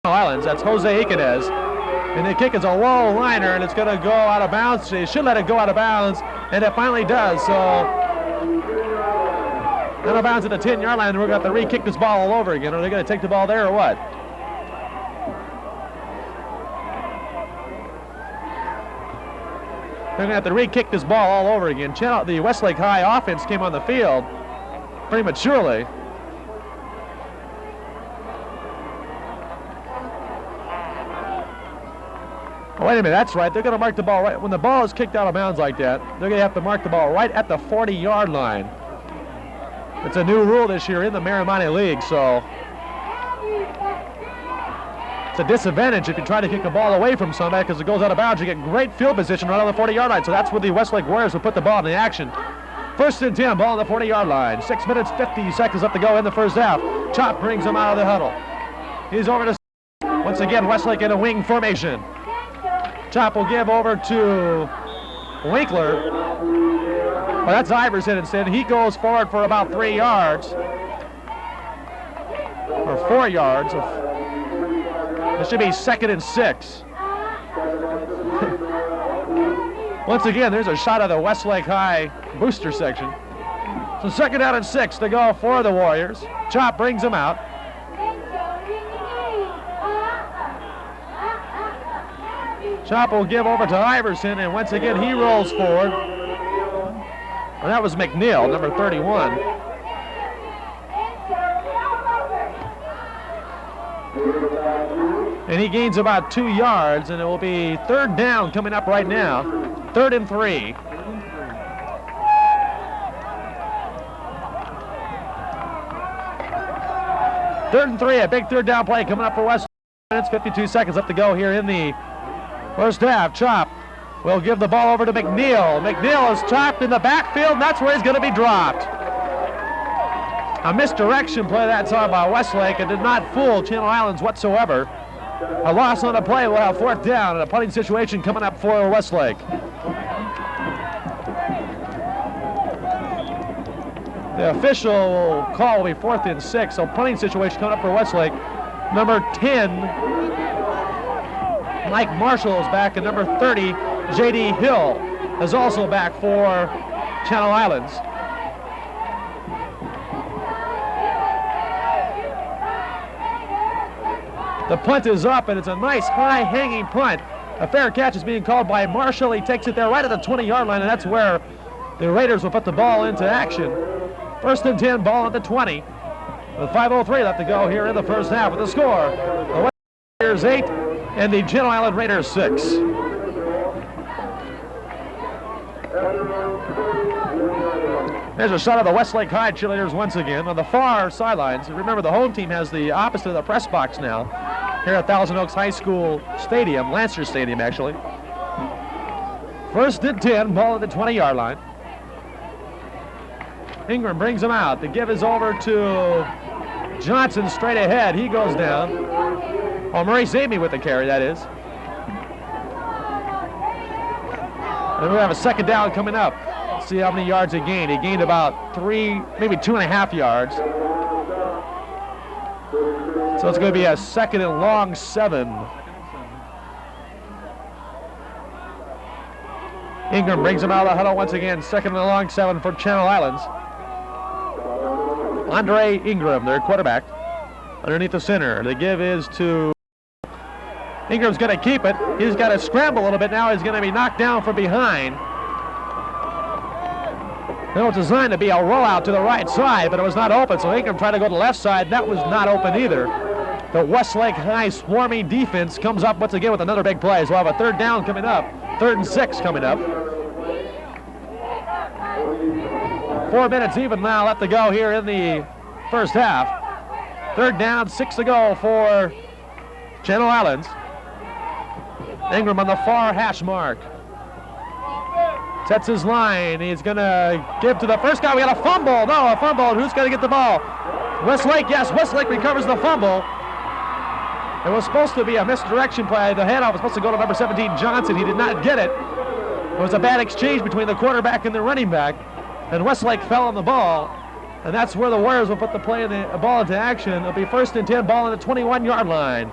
A: Islands. That's Jose Iquinez. And the kick is a low liner, and it's going to go out of bounds. They should let it go out of bounds, and it finally does. So out of bounds at the 10-yard line, and we're going to have to re-kick this ball all over again. Are they going to take the ball there or what? They're going to have to re-kick this ball all over again. The Westlake High offense came on the field prematurely. Oh, wait a minute, that's right. They're going to mark the ball right. When the ball is kicked out of bounds like that, they're going to have to mark the ball right at the 40-yard line. It's a new rule this year in the Marymount League, so it's a disadvantage if you try to kick a ball away from somebody because it goes out of bounds. You get great field position right on the 40-yard line, so that's where the Westlake Warriors will put the ball in the action. 1st and 10, ball on the 40-yard line. 6 minutes, 50 seconds left to go in the first half. Chop brings him out of the huddle. He's over to, once again, Westlake in a wing formation. Chop will give over to Winkler. Well, that's Iverson instead. He goes forward for about 3 yards. Or 4 yards. It should be 2nd and 6. Once again, there's a shot of the Westlake High booster section. So 2nd down and 6 to go for the Warriors. Chop brings him out. Chop will give over to Iverson, and once again he rolls forward. And that was McNeil, number 31. And he gains about 2 yards, and it will be 3rd down coming up right now. 3rd and 3. Third and 3, a big 3rd down play coming up for West. It's 52 seconds left to go here in the first half. Chop will give the ball over to McNeil. McNeil is chopped in the backfield, and that's where he's going to be dropped. A misdirection play that time by Westlake, and did not fool Channel Islands whatsoever. A loss on the play will have 4th down, and a punting situation coming up for Westlake. The official call will be 4th and 6, so punting situation coming up for Westlake. Number 10, Mike Marshall is back, and number 30, J.D. Hill, is also back for Channel Islands. The punt is up, and it's a nice high-hanging punt. A fair catch is being called by Marshall. He takes it there right at the 20-yard line, and that's where the Raiders will put the ball into action. 1st and 10, ball at the 20. With 5:03 left to go here in the first half with the score. The West Warriors 8 and the Channel Island Raiders 6. There's a shot of the Westlake High cheerleaders once again on the far sidelines. Remember, the home team has the opposite of the press box now here at Thousand Oaks High School Stadium, Lancer Stadium actually. 1st and 10, ball at the 20-yard line. Ingram brings him out. The give is over to Johnson straight ahead. He goes down. Oh, Maurice Amy with the carry, that is. And we have a 2nd down coming up. Let's see how many yards he gained. He gained about 3, maybe 2.5 yards. So it's going to be a 2nd and long 7. Ingram brings him out of the huddle once again. 2nd and long 7 for Channel Islands. Andre Ingram, their quarterback, underneath the center. The give is to Ingram's going to keep it. He's got to scramble a little bit now. He's going to be knocked down from behind. It was designed to be a rollout to the right side, but it was not open, so Ingram tried to go to the left side. That was not open either. The Westlake High swarming defense comes up once again with another big play. So we'll have a third down coming up, 3rd and 6 coming up. 4 minutes even now left to go here in the first half. 3rd down, 6 to go for Channel Islands. Ingram on the far hash mark. Sets his line. He's going to give to the first guy. We got a fumble. No, a fumble. Who's going to get the ball? Westlake, yes. Westlake recovers the fumble. It was supposed to be a misdirection play. The handoff was supposed to go to number 17, Johnson. He did not get it. It was a bad exchange between the quarterback and the running back. And Westlake fell on the ball. And that's where the Warriors will put the play in the ball into action. It'll be 1st and 10, ball on the 21-yard line.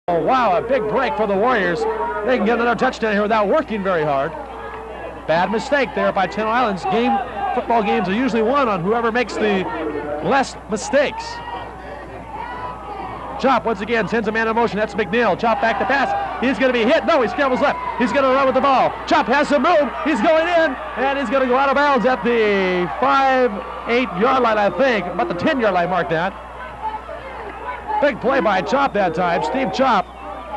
A: Oh, wow, a big break for the Warriors. They can get another touchdown here without working very hard. Bad mistake there by Channel Islands. Football games are usually won on whoever makes the less mistakes. Chop once again sends a man in motion. That's McNeil. Chop back to pass. He's going to be hit. No, he scrambles left. He's going to run with the ball. Chop has some room. He's going in, and he's going to go out of bounds at the 5-8-yard line, I think. About the 10-yard line mark that. Big play by Chop that time. Steve Chop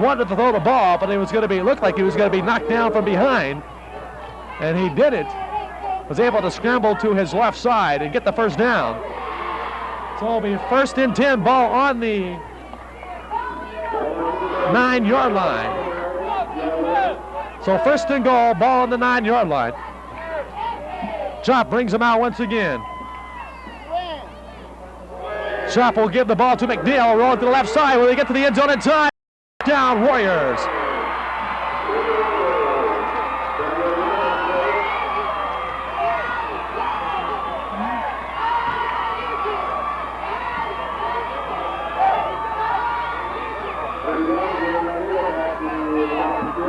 A: wanted to throw the ball, but looked like he was going to be knocked down from behind. And he did it. Was able to scramble to his left side and get the first down. So it'll be 1st and 10, ball on the 9-yard line. So 1st and goal, ball on the 9-yard line. Chop brings him out once again. Chop will give the ball to McNeil, rolling to the left side. Will they get to the end zone in time? Down Warriors.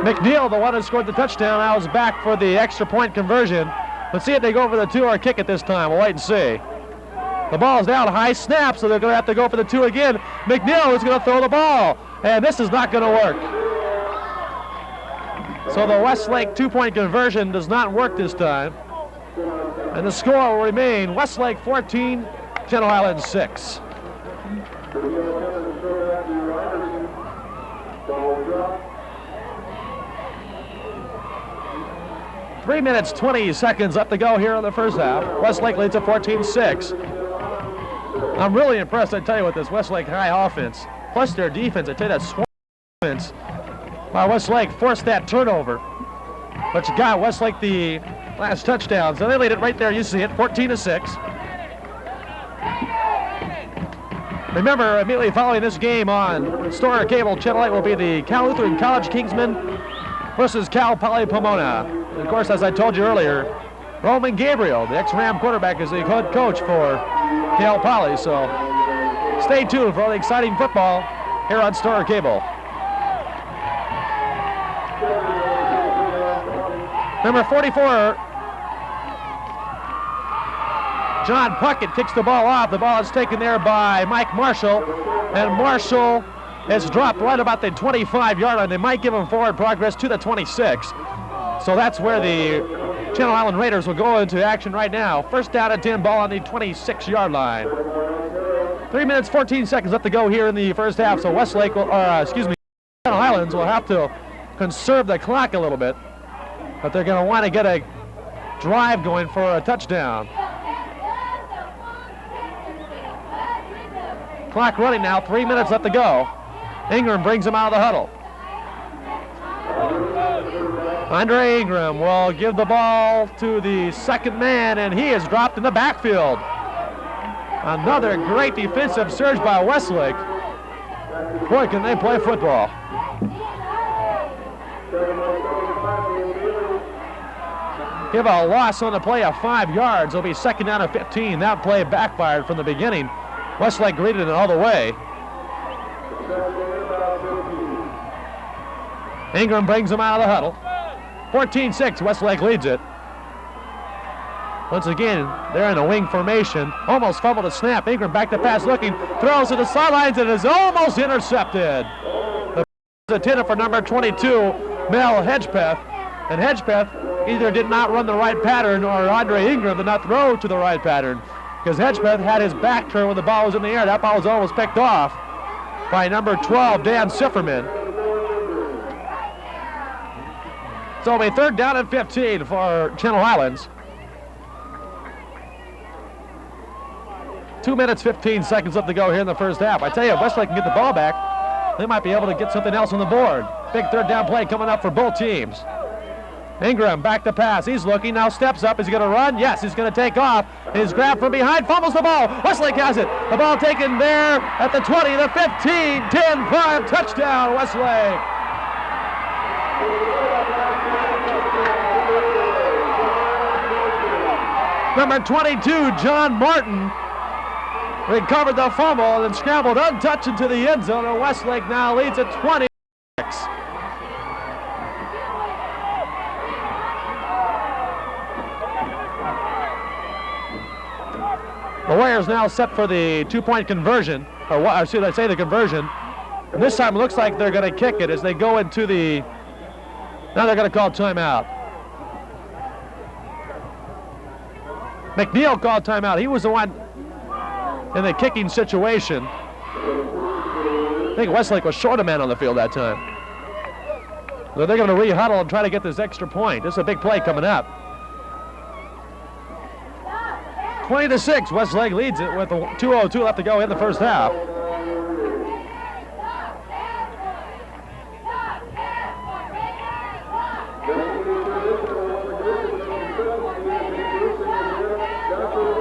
A: McNeil, the one who scored the touchdown, now is back for the extra point conversion. Let's see if they go for the 2 or kick it this time. We'll wait and see. The ball is down, high snap, so they're going to have to go for the 2 again. McNeil is going to throw the ball, and this is not going to work. So the Westlake 2-point conversion does not work this time. And the score will remain Westlake 14, Channel Islands 6. 3 minutes, 20 seconds left to go here in the first half. Westlake leads at 14-6. I'm really impressed, I tell you, with this Westlake High offense. Plus their defense, I tell you, that swarm defense by Westlake forced that turnover. But you got Westlake the last touchdown. So they lead it right there. You see it, 14-6. Remember, immediately following this game on Storer Cable, Channel 8 will be the Cal Lutheran College Kingsmen versus Cal Poly Pomona. And of course, as I told you earlier, Roman Gabriel, the ex-Ram quarterback, is the head coach for Cal Poly. So stay tuned for all the exciting football here on Storer Cable. Number 44, John Puckett kicks the ball off. The ball is taken there by Mike Marshall, and Marshall has dropped right about the 25-yard line. They might give him forward progress to the 26. So that's where the Channel Island Raiders will go into action right now. First down and 10, ball on the 26-yard line. 3 minutes, 14 seconds left to go here in the first half. So Westlake, Channel Islands will have to conserve the clock a little bit, but they're going to want to get a drive going for a touchdown. Clock running now, 3 minutes left to go. Ingram brings him out of the huddle. Andre Ingram will give the ball to the second man, and he is dropped in the backfield. Another great defensive surge by Westlake. Boy, can they play football. Give a loss on the play of 5 yards. It'll be second down and 15. That play backfired from the beginning. Westlake greeted it all the way. Ingram brings him out of the huddle. 14-6, Westlake leads it. Once again, they're in a wing formation. Almost fumbled a snap. Ingram back to pass looking. Throws to the sidelines and is almost intercepted. The intended for number 22, Mel Hedgepeth. And Hedgepeth either did not run the right pattern or Andre Ingram did not throw to the right pattern, because Hedgepeth had his back turned when the ball was in the air. That ball was almost picked off by number 12, Dan Sifferman. So it'll be 3rd down and 15 for Channel Islands. 2 minutes, 15 seconds left to go here in the first half. I tell you, if Westlake can get the ball back, they might be able to get something else on the board. Big 3rd down play coming up for both teams. Ingram back to pass. He's looking, now steps up. Is he going to run? Yes, he's going to take off. He's grabbed from behind, fumbles the ball. Westlake has it. The ball taken there at the 20, the 15, 10, 5, touchdown, Westlake. Number 22, John Martin, recovered the fumble and then scrambled untouched into the end zone, and Westlake now leads at 26. The Warriors now set for the 2-point conversion, or should I say the conversion. And this time it looks like they're going to kick it as they go into the, now they're going to call timeout. McNeil called timeout. He was the one in the kicking situation. I think Westlake was short a man on the field that time. So they're going to re-huddle and try to get this extra point. This is a big play coming up. 20-6, Westlake leads it with 2:02 left to go in the first half.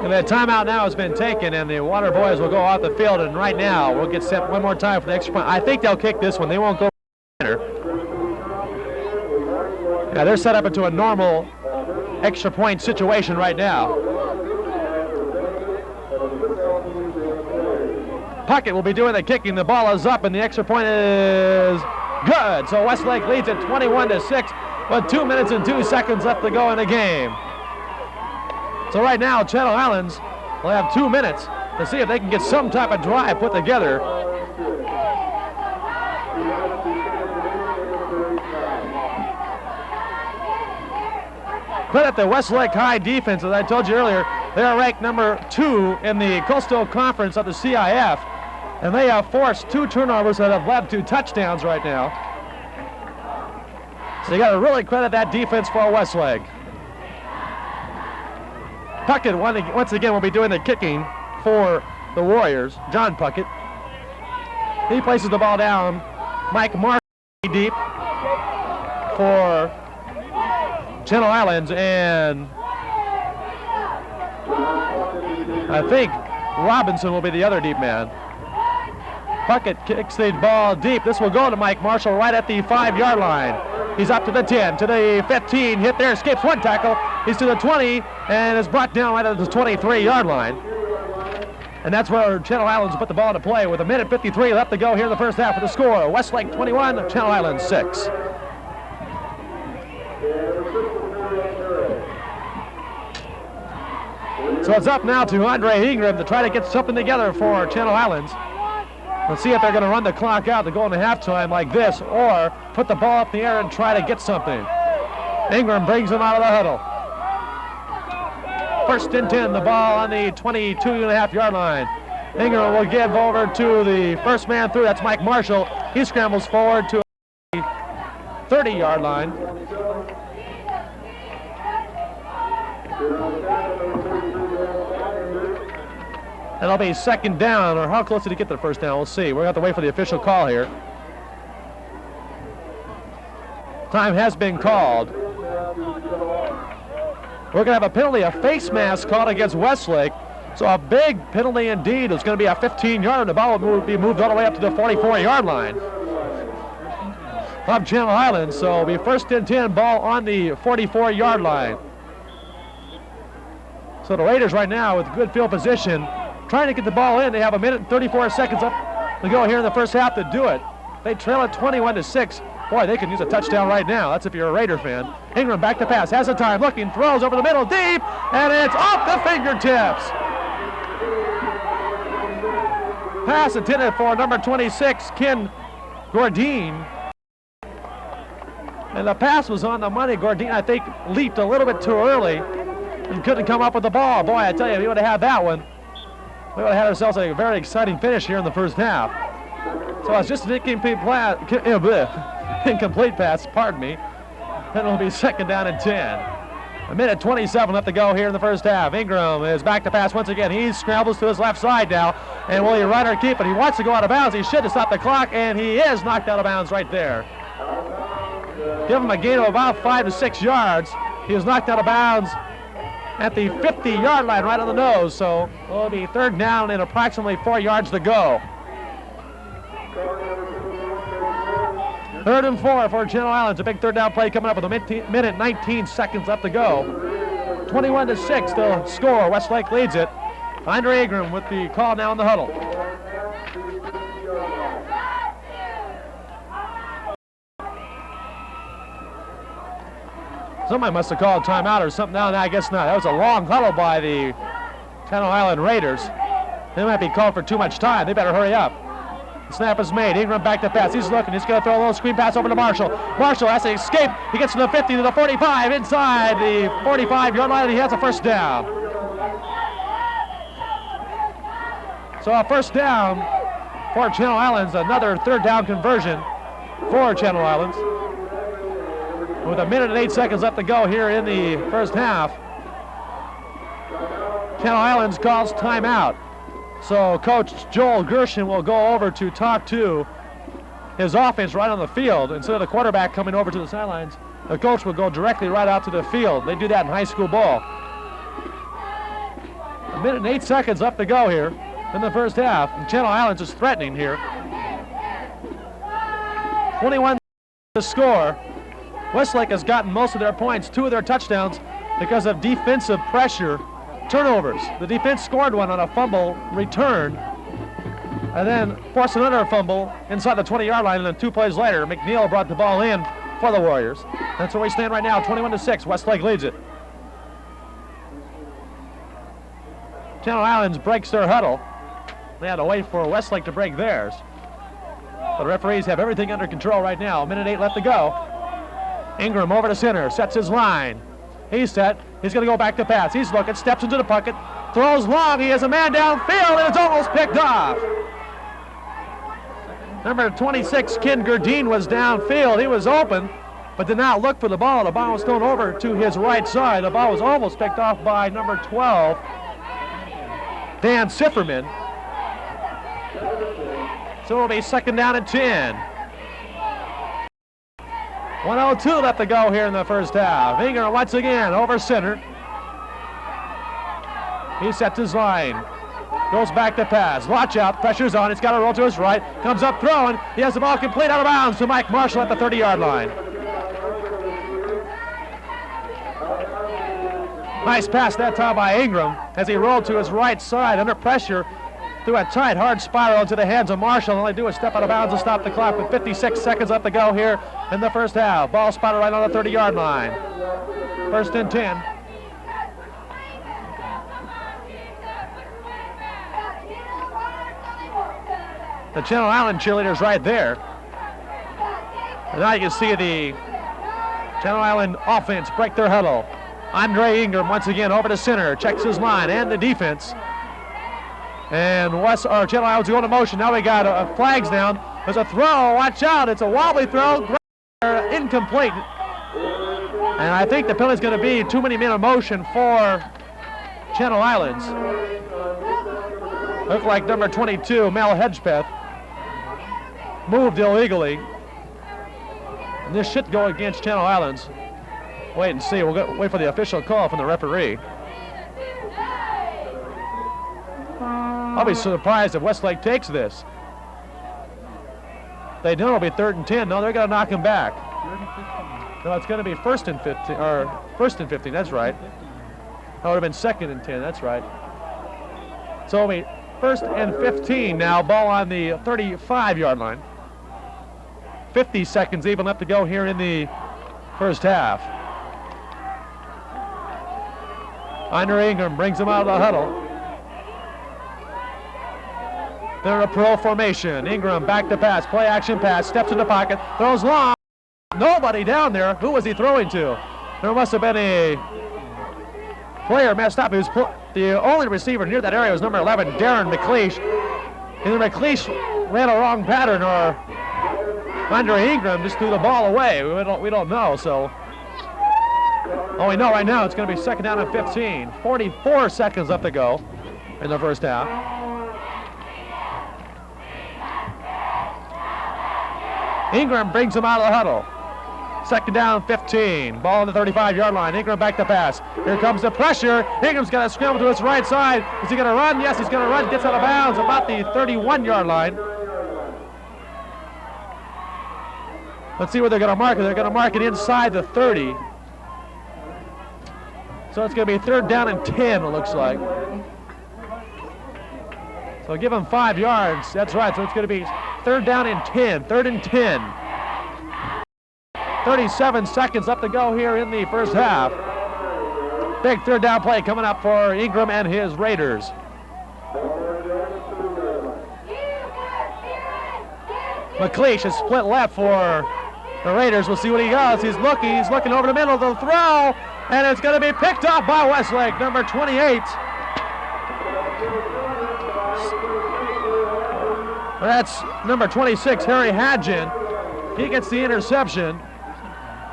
A: And the timeout now has been taken, and the Water Boys will go off the field, and right now we'll get set one more time for the extra point. I think they'll kick this one. They won't go. Yeah, they're set up into a normal extra point situation right now. Puckett will be doing the kicking. The ball is up, and the extra point is good. So Westlake leads at 21-6 with 2 minutes and 2 seconds left to go in the game. So right now, Channel Islands will have 2 minutes to see if they can get some type of drive put together. Credit the Westlake High defense. As I told you earlier, they are ranked number 2 in the Coastal Conference of the CIF, and they have forced 2 turnovers that have led to touchdowns right now. So you got to really credit that defense for Westlake. Puckett once again will be doing the kicking for the Warriors. John Puckett. He places the ball down. Mike Mark deep for Channel Islands, and I think Robinson will be the other deep man. Puckett kicks the ball deep. This will go to Mike Marshall right at the 5-yard line. He's up to the 10, to the 15, hit there, escapes one tackle. He's to the 20 and is brought down right at the 23-yard line. And that's where Channel Islands put the ball into play with 1:53 left to go here in the first half of the score. Westlake 21, Channel Islands 6. So it's up now to Andre Ingram to try to get something together for Channel Islands. Let's see if they're going to run the clock out to go into halftime like this, or put the ball up in the air and try to get something. Ingram brings them out of the huddle. 1st and 10, the ball on the 22.5-yard line. Ingram will give over to the first man through. That's Mike Marshall. He scrambles forward to the 30-yard line. And it'll be 2nd down, or how close did he get to the first down? We'll see. We're going to have to wait for the official call here. Time has been called. We're going to have a penalty, a face mask called against Westlake. So a big penalty indeed. It's going to be a 15-yard. The ball will be moved all the way up to the 44-yard line of Channel Islands. So it'll be 1st and 10, ball on the 44-yard line. So the Raiders right now with good field position, trying to get the ball in. They have 1:34 seconds up to go here in the first half to do it. They trail at 21-6. Boy, they can use a touchdown right now. That's if you're a Raider fan. Ingram back to pass, has the time, looking, throws over the middle, deep, and it's off the fingertips. Pass intended for number 26, Ken Gordine. And the pass was on the money. Gordine, I think, leaped a little bit too early and couldn't come up with the ball. Boy, I tell you, if he would have had that one, we would have had ourselves a very exciting finish here in the first half. So it's just an incomplete pass, pardon me. And it'll be second down and 10. A minute 27 left to go here in the first half. Ingram is back to pass once again. He scrambles to his left side now. And will he run or keep it? He wants to go out of bounds. He should have stopped the clock, and he is knocked out of bounds right there. Give him a gain of about 5 to 6 yards. He was knocked out of bounds at the 50-yard line right on the nose. So it'll be third down and approximately 4 yards to go. 3rd and 4 for Channel Islands. A big third down play coming up with a minute 19 seconds left to go. 21 to 6 the score. Westlake leads it. Andre Ingram with the call now in the huddle. Somebody must have called timeout or something. No, I guess not. That was a long huddle by the Channel Island Raiders. They might be called for too much time. They better hurry up. The snap is made. Ingram back to pass. He's looking. He's going to throw a little screen pass over to Marshall. Marshall has to escape. He gets to the 50 to the 45. Inside the 45-yard line, and he has a first down. So a first down for Channel Islands. Another third down conversion for Channel Islands. With a minute and 8 seconds left to go here in the first half. Channel Islands calls timeout. So Coach Joel Gershon will go over to talk to his offense right on the field. Instead of the quarterback coming over to the sidelines, the coach will go directly right out to the field. They do that in high school ball. A minute and 8 seconds left to go here in the first half. And Channel Islands is threatening here. 21 to score. Westlake has gotten most of their points, 2 of their touchdowns, because of defensive pressure. Turnovers. The defense scored one on a fumble return and then forced another fumble inside the 20-yard line, and then 2 plays later, McNeil brought the ball in for the Warriors. That's where we stand right now, 21 to 6. Westlake leads it. Channel Islands breaks their huddle. They had to wait for Westlake to break theirs. The referees have everything under control right now. A minute 8 left to go. Ingram over to center, sets his line. He's set. He's going to go back to pass. He's looking, steps into the pocket, throws long. He has a man downfield, and it's almost picked off. Number 26, Ken Gerdine, was downfield. He was open, but did not look for the ball. The ball was thrown over to his right side. The ball was almost picked off by number 12, Dan Sifferman. So it'll be second down and 10. 1:02 left to go here in the first half. Ingram once again over center. He sets his line. Goes back to pass. Watch out. Pressure's on. It's got to roll to his right. Comes up throwing. He has the ball complete out of bounds to Mike Marshall at the 30-yard line. Nice pass that time by Ingram as he rolled to his right side under pressure. Through a tight, hard spiral into the hands of Marshall. All they do is step out of bounds and stop the clock with 56 seconds left to go here in the first half. Ball spotted right on the 30-yard line. First and 10. The Channel Island cheerleaders right there. And now you can see the Channel Island offense break their huddle. Andre Ingram once again over to center, checks his line and the defense. And Channel Islands going to motion. Now we got flags down. There's a throw. Watch out. It's a wobbly throw. Incomplete. And I think the penalty is going to be too many men in motion for Channel Islands. Looked like number 22, Mel Hedgepeth, moved illegally. And this should go against Channel Islands. Wait and see. We'll wait for the official call from the referee. I'll be surprised if Westlake takes this. They know it'll be 3rd and 10. No, they're going to knock him back. No, it's going to be 1st and 15. Or 1st and 15. That's right. That would have been 2nd and 10. That's right. So it'll be 1st and 15 now. Ball on the 35-yard line. 50 seconds even left to go here in the first half. Andre Ingram brings him out of the huddle. They're in a pro formation. Ingram back to pass, play action pass, steps in the pocket, throws long. nobody down there. Who was he throwing to? There must have been a player messed up. He was the only receiver near that area was number 11, Darren McLeish. Either McLeish ran a wrong pattern or Andre Ingram just threw the ball away. We don't know. So all we know right now, it's going to be second down and 15. 44 seconds left to go in the first half. Ingram brings him out of the huddle. Second down, 15. Ball on the 35-yard line. Ingram back to pass. Here comes the pressure. Ingram's got to scramble to his right side. Is he going to run? Yes, he's going to run. Gets out of bounds about the 31-yard line. Let's see where they're going to mark it. They're going to mark it inside the 30. So it's going to be third down and 10, it looks like. So give him 5 yards. That's right. So it's going to be third down and 10. Third and 10. 37 seconds left to go here in the first half. Big third down play coming up for Ingram and his Raiders. McLeish is split left for the Raiders. We'll see what he does. He's looking over the middle to throw, and it's going to be picked up by Westlake, number 28. That's number 26, Harry Hadgen. He gets the interception.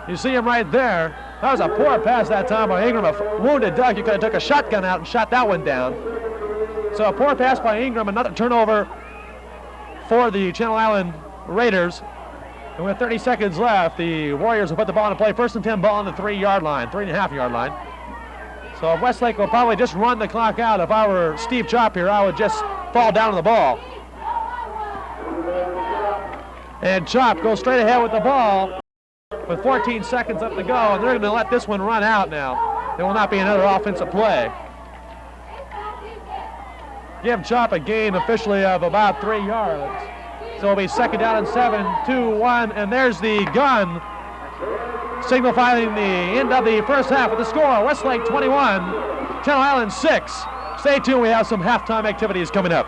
A: You see him right there. That was a poor pass that time by Ingram. A wounded duck. You could have took a shotgun out and shot that one down. So a poor pass by Ingram. Another turnover for the Channel Island Raiders. And with 30 seconds left, the Warriors will put the ball into play. First and 10, ball on the 3-yard line, 3.5-yard line. So Westlake will probably just run the clock out. If I were Steve Chop here, I would just fall down to the ball. And Chop goes straight ahead with the ball with 14 seconds left to go, and they're going to let this one run out now. There will not be another offensive play. Give Chop a gain officially of about 3 yards. So it'll be second down and 7, 2, 1, and there's the gun signifying the end of the first half with the score. Westlake 21, Channel Island 6. Stay tuned, we have some halftime activities coming up.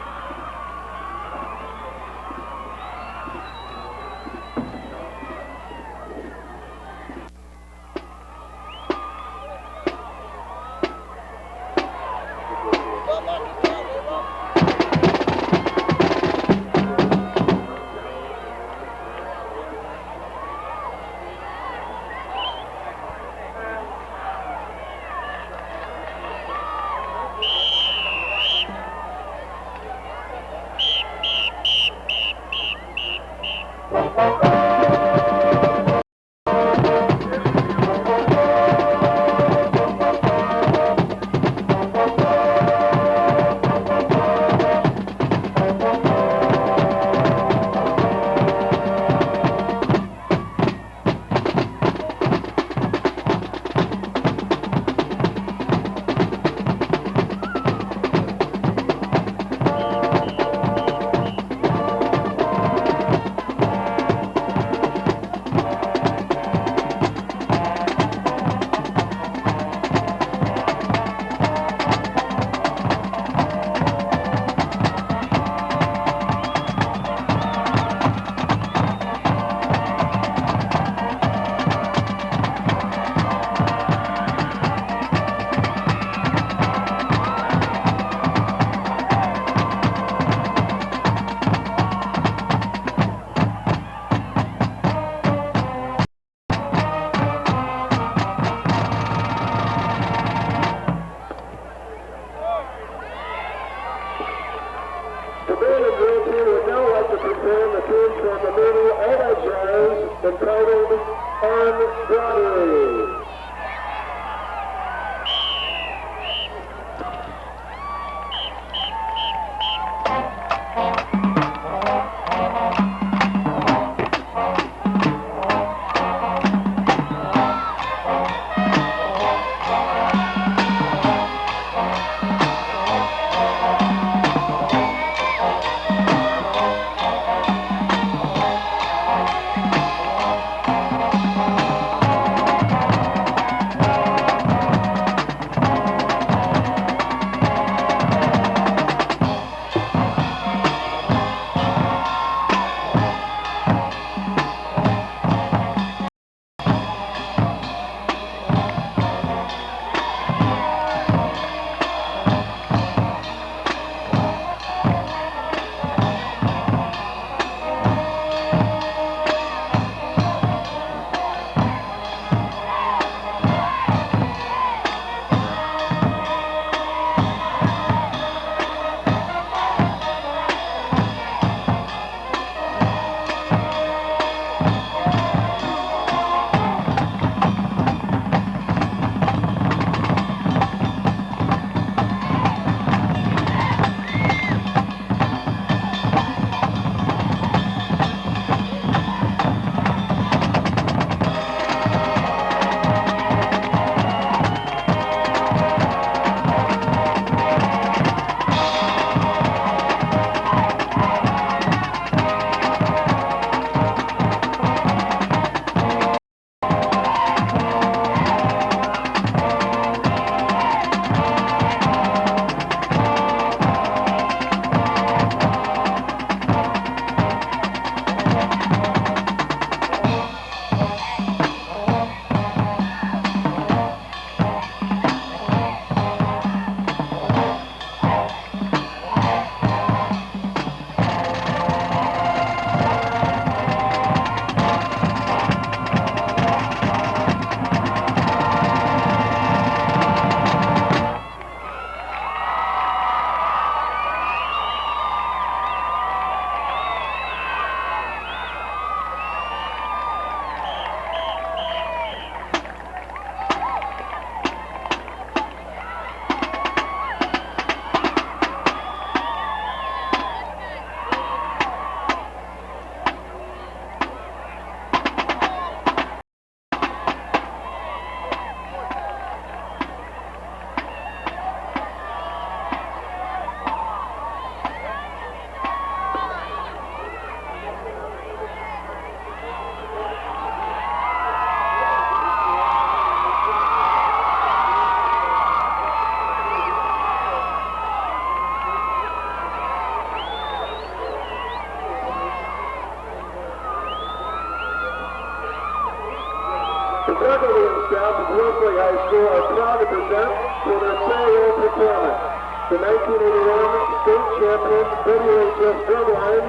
C: The faculty and staff of Westlake High School are proud to present for their farewell performance the 1981 state champion WHS drumline,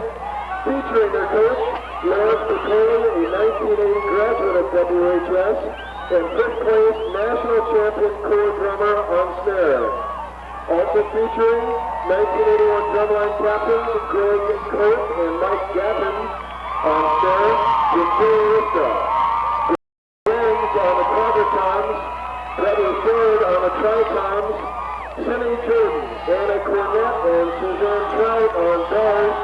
C: featuring their coach, Lawrence McCollum, a 1980 graduate of WHS, and first place national champion corps drummer on snare. Also featuring 1981 drumline captains Greg Cope and Mike Gappin on snare with Jerry Rista. On the quadratoms, Brother Ford on the tritoms, Cindy Jordan, Anna Cornett, and Suzanne Trout on bars,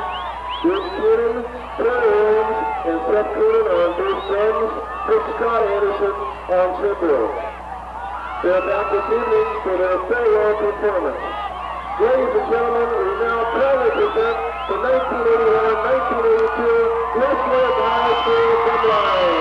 C: Bruce Keenan, Terry Williams, and Seth Keenan on bass drums, with Scott Anderson on cymbals. They're back this evening for their farewell performance. Ladies and gentlemen, we now proudly present the 1981-1982 Westlake High School drumline.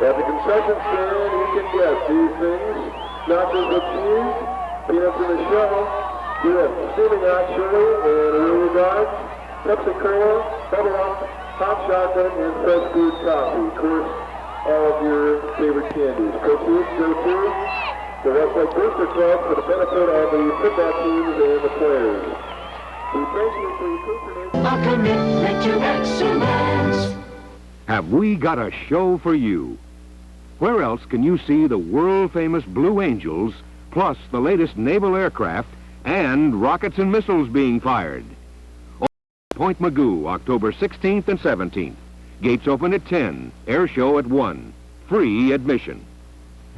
C: At the concession stand, you can get these things: nachos with cheese, peanuts in the shell, dip, steaming hot chili, and Aruba dogs, Pepsi Cola, Bubble Up, hot chocolate, and fresh brewed coffee. Of course, all of your favorite candies. Proceeds go to the Westlake Booster Club for the benefit of the football teams and the players. We thank you for your patronage.
D: A commitment to excellence.
E: Have we got a show for you? Where else can you see the world-famous Blue Angels, plus the latest naval aircraft and rockets and missiles being fired? Point Mugu, October 16th and 17th. Gates open at 10, air show at 1. Free admission.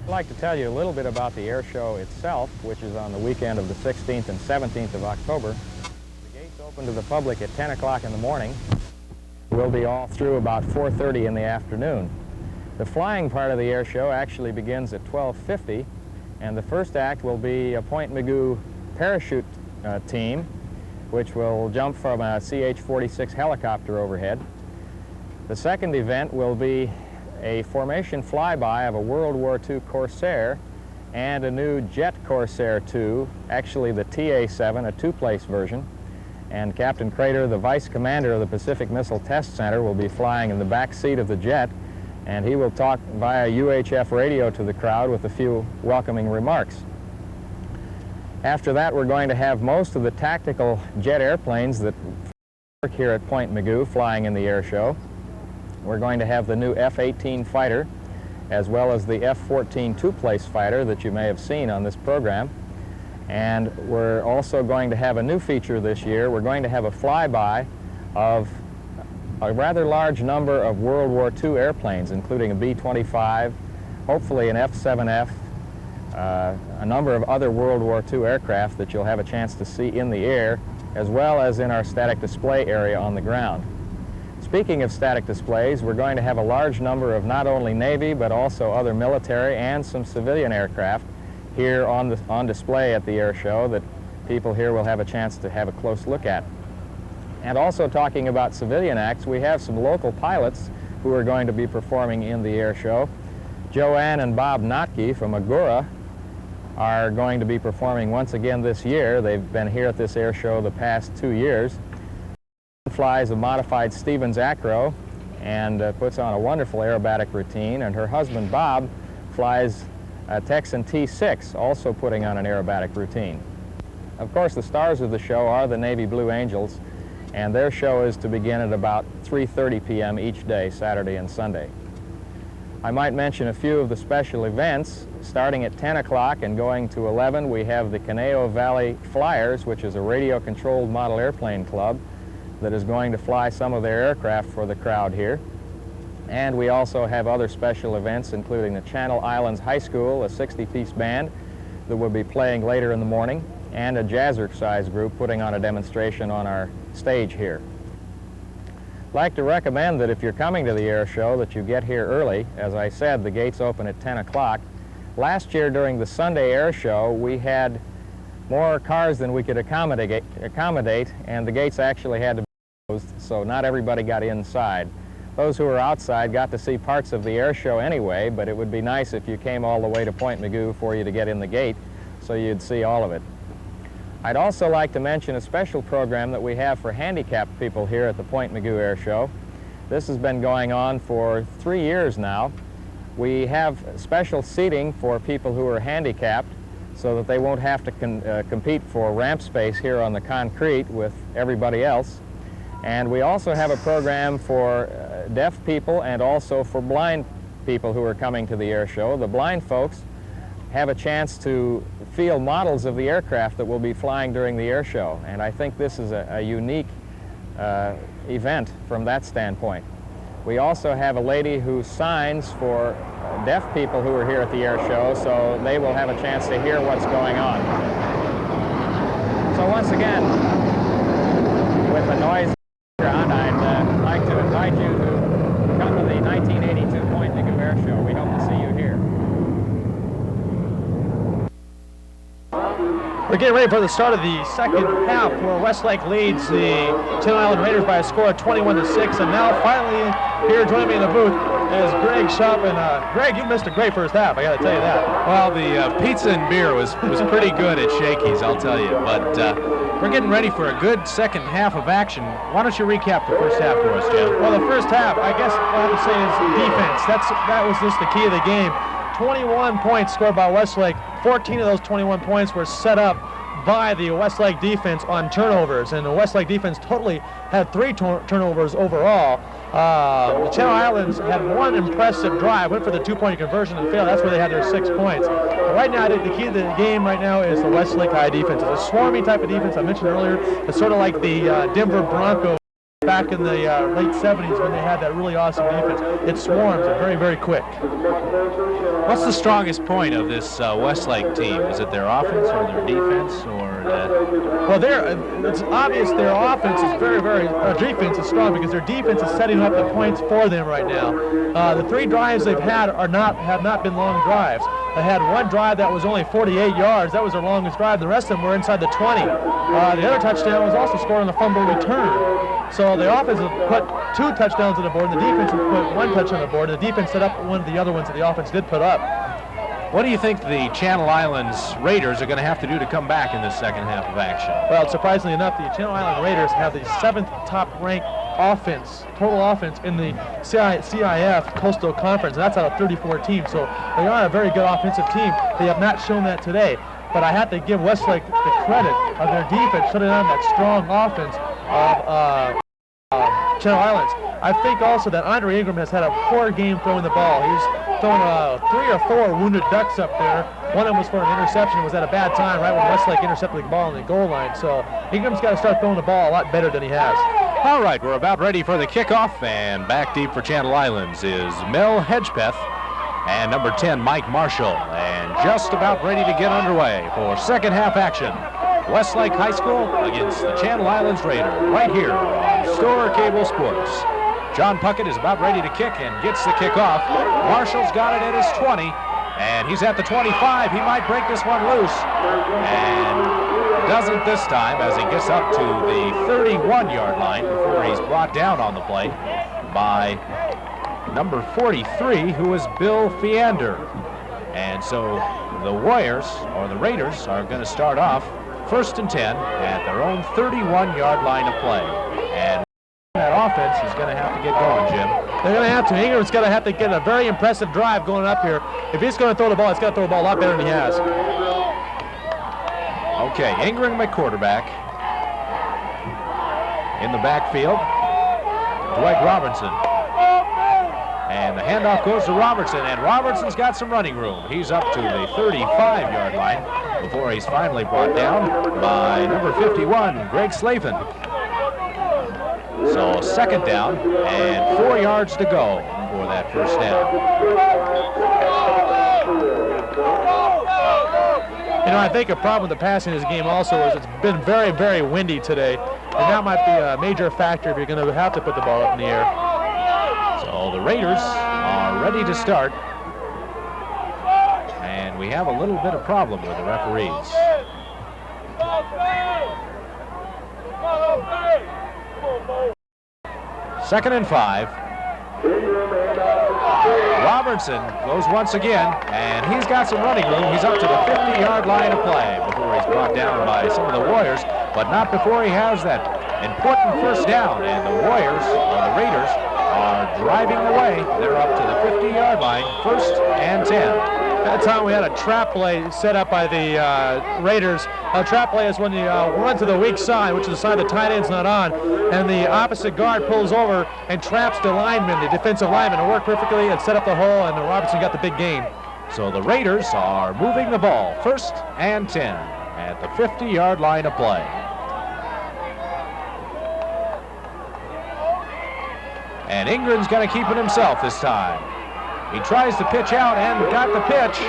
F: I'd like to tell you a little bit about the air show itself, which is on the weekend of the 16th and 17th of October. The gates open to the public at 10 o'clock in the morning. We'll be all through about 4:30 in the afternoon. The flying part of the air show actually begins at 12:50, and the first act will be a Point Mugu parachute team, which will jump from a CH-46 helicopter overhead. The second event will be a formation flyby of a World War II Corsair and a new jet Corsair II, actually the TA-7, a two-place version. And Captain Crater, the Vice Commander of the Pacific Missile Test Center, will be flying in the back seat of the jet, and he will talk via UHF radio to the crowd with a few welcoming remarks. After that, we're going to have most of the tactical jet airplanes that work here at Point Mugu flying in the air show. We're going to have the new F-18 fighter, as well as the F-14 two-place fighter that you may have seen on this program. And we're also going to have a new feature this year. We're going to have a flyby of a rather large number of World War II airplanes, including a B-25, hopefully an F-7F, a number of other World War II aircraft that you'll have a chance to see in the air as well as in our static display area on the ground. Speaking of static displays, we're going to have a large number of not only Navy but also other military and some civilian aircraft here on display at the air show that people here will have a chance to have a close look at. And also talking about civilian acts, we have some local pilots who are going to be performing in the air show. Joanne and Bob Notke from Agora are going to be performing once again this year. They've been here at this air show the past 2 years. Flies a modified Stevens Acro and puts on a wonderful aerobatic routine, and her husband Bob flies a Texan T6, also putting on an aerobatic routine. Of course, the stars of the show are the Navy Blue Angels, and their show is to begin at about 3:30 p.m. each day, Saturday and Sunday. I might mention a few of the special events. Starting at 10 o'clock and going to 11, we have the Conejo Valley Flyers, which is a radio-controlled model airplane club that is going to fly some of their aircraft for the crowd here. And we also have other special events, including the Channel Islands High School, a 60-piece band that will be playing later in the morning, and a jazzercise group putting on a demonstration on our stage here. I'd like to recommend that if you're coming to the air show that you get here early. As I said, the gates open at 10 o'clock. Last year during the Sunday air show, we had more cars than we could accommodate, and the gates actually had to be closed, so not everybody got inside. Those who were outside got to see parts of the air show anyway, but it would be nice if you came all the way to Point Mugu for you to get in the gate so you'd see all of it. I'd also like to mention a special program that we have for handicapped people here at the Point Mugu Air Show. This has been going on for 3 years now. We have special seating for people who are handicapped so that they won't have to compete for ramp space here on the concrete with everybody else. And we also have a program for deaf people and also for blind people who are coming to the air show. The blind folks have a chance to feel models of the aircraft that will be flying during the air show, and I think this is a unique event from that standpoint. We also have a lady who signs for deaf people who are here at the air show, so they will have a chance to hear what's going on. So once again, with the noise around, I'd like to invite you to come to the 1982 Point Mugu Air Show. We hope to see you here.
A: We're getting ready for the start of the second half, where Westlake leads the Channel Island Raiders by a score of 21-6. And now finally here joining me in the booth is Greg Schupp. And Greg, you missed a great first half, I got to tell you that.
G: Well, the pizza and beer was pretty good at Shakey's, I'll tell you. But we're getting ready for a good second half of action. Why don't you recap the first half for us, Jim?
A: Well, the first half, I guess what I have to say is defense. That was just the key of the game. 21 points scored by Westlake. 14 of those 21 points were set up by the Westlake defense on turnovers, and the Westlake defense totally had 3 turnovers overall. The Channel Islands had one impressive drive, went for the 2-point conversion and failed. That's where they had their 6 points. But right now, the key to the game right now is the Westlake High defense. It's a swarmy type of defense I mentioned earlier. It's sort of like the Denver Broncos back in the late 70s when they had that really awesome defense. It swarms. They're very, very quick.
G: What's the strongest point of this Westlake team? Is it their offense or their defense, or
A: Well, it's obvious their offense is defense is strong because their defense is setting up the points for them right now. The 3 drives they've had have not been long drives. They had one drive that was only 48 yards. That was their longest drive. The rest of them were inside the 20. The other touchdown was also scored on a fumble return. So the offense has put 2 touchdowns on the board, and the defense has put 1 touch on the board, and the defense set up one of the other ones that the offense did put up.
G: what do you think the Channel Islands Raiders are going to have to do to come back in this second half of action?
A: Well, surprisingly enough, the Channel Island Raiders have the 7th top-ranked total offense in the CIF Coastal Conference, and that's out of 34 teams. So they are a very good offensive team. They have not shown that today. But I have to give Westlake the credit of their defense shutting down that strong offense of Channel Islands. I think also that Andre Ingram has had a poor game throwing the ball. He's thrown 3 or 4 wounded ducks up there. One of them was for an interception. It was at a bad time, right when Westlake intercepted the ball on the goal line. So Ingram's got to start throwing the ball a lot better than he has.
G: All right, we're about ready for the kickoff, and back deep for Channel Islands is Mel Hedgepeth and number 10, Mike Marshall, and just about ready to get underway for second half action. Westlake High School against the Channel Islands Raiders, right here on Store Cable Sports. John Puckett is about ready to kick and gets the kick off. Marshall's got it at his 20, and he's at the 25. He might break this one loose, and doesn't this time as he gets up to the 31-yard line before he's brought down on the play by number 43, who is Bill Feander. And so the Warriors, or the Raiders, are going to start off 1st and 10 at their own 31-yard line of play. And that offense is going to have to get going, Jim.
A: They're going to have to. Ingram's going to have to get a very impressive drive going up here. If he's going to throw the ball, he's got to throw the ball a lot better than he has.
G: Okay, Ingram at quarterback. In the backfield, Dwight Robertson. And the handoff goes to Robertson, and Robertson's got some running room. He's up to the 35-yard line before he's finally brought down by number 51, Greg Slavin. So 2nd down and 4 yards to go for that 1st down.
A: You know, I think a problem with the passing in this game also is it's been very, very windy today, and that might be a major factor if you're going to have to put the ball up in the air.
G: So the Raiders are ready to start, and we have a little bit of problem with the referees. Second and 5. Robertson goes once again, and he's got some running room. He's up to the 50-yard line of play before he's brought down by some of the Warriors, but not before he has that important 1st down. And the Warriors, or the Raiders, are driving away. They're up to the 50-yard line, 1st and 10.
A: At that time, we had a trap play set up by the Raiders. A trap play is when you run to the weak side, which is the side the tight end's not on, and the opposite guard pulls over and traps the lineman, the defensive lineman. It worked perfectly and set up the hole, and Robertson got the big gain.
G: So the Raiders are moving the ball, 1st and 10 at the 50-yard line of play. And Ingram's going to keep it himself this time. He tries to pitch out and got the pitch.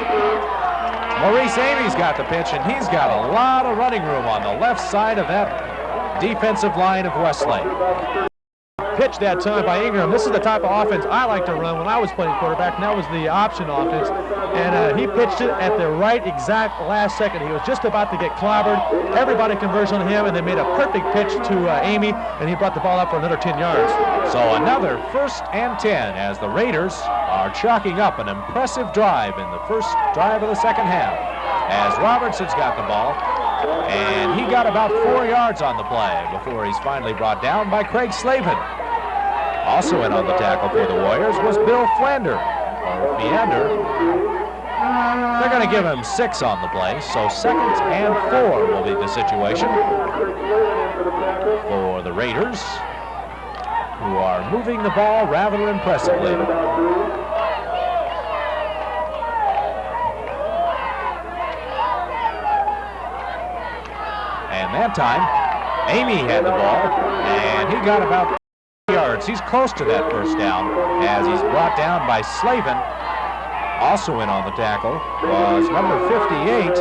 G: Maurice Amy's got the pitch, and he's got a lot of running room on the left side of that defensive line of Westlake.
A: Pitch that time by Ingram. This is the type of offense I like to run when I was playing quarterback, and that was the option offense. And he pitched it at the right exact last second. He was just about to get clobbered. Everybody converged on him, and they made a perfect pitch to Amy, and he brought the ball up for another 10 yards.
G: So another 1st and 10 as the Raiders are chalking up an impressive drive in the 1st drive of the 2nd half. As Robertson's got the ball, and he got about 4 yards on the play before he's finally brought down by Craig Slavin. Also in on the tackle for the Warriors was Bill Feander. They're going to give him 6 on the play, so 2nd and 4 will be the situation for the Raiders, who are moving the ball rather impressively. And that time, Amy had the ball, and he got about yards. He's close to that 1st down as he's brought down by Slavin. Also in on the tackle was number 58,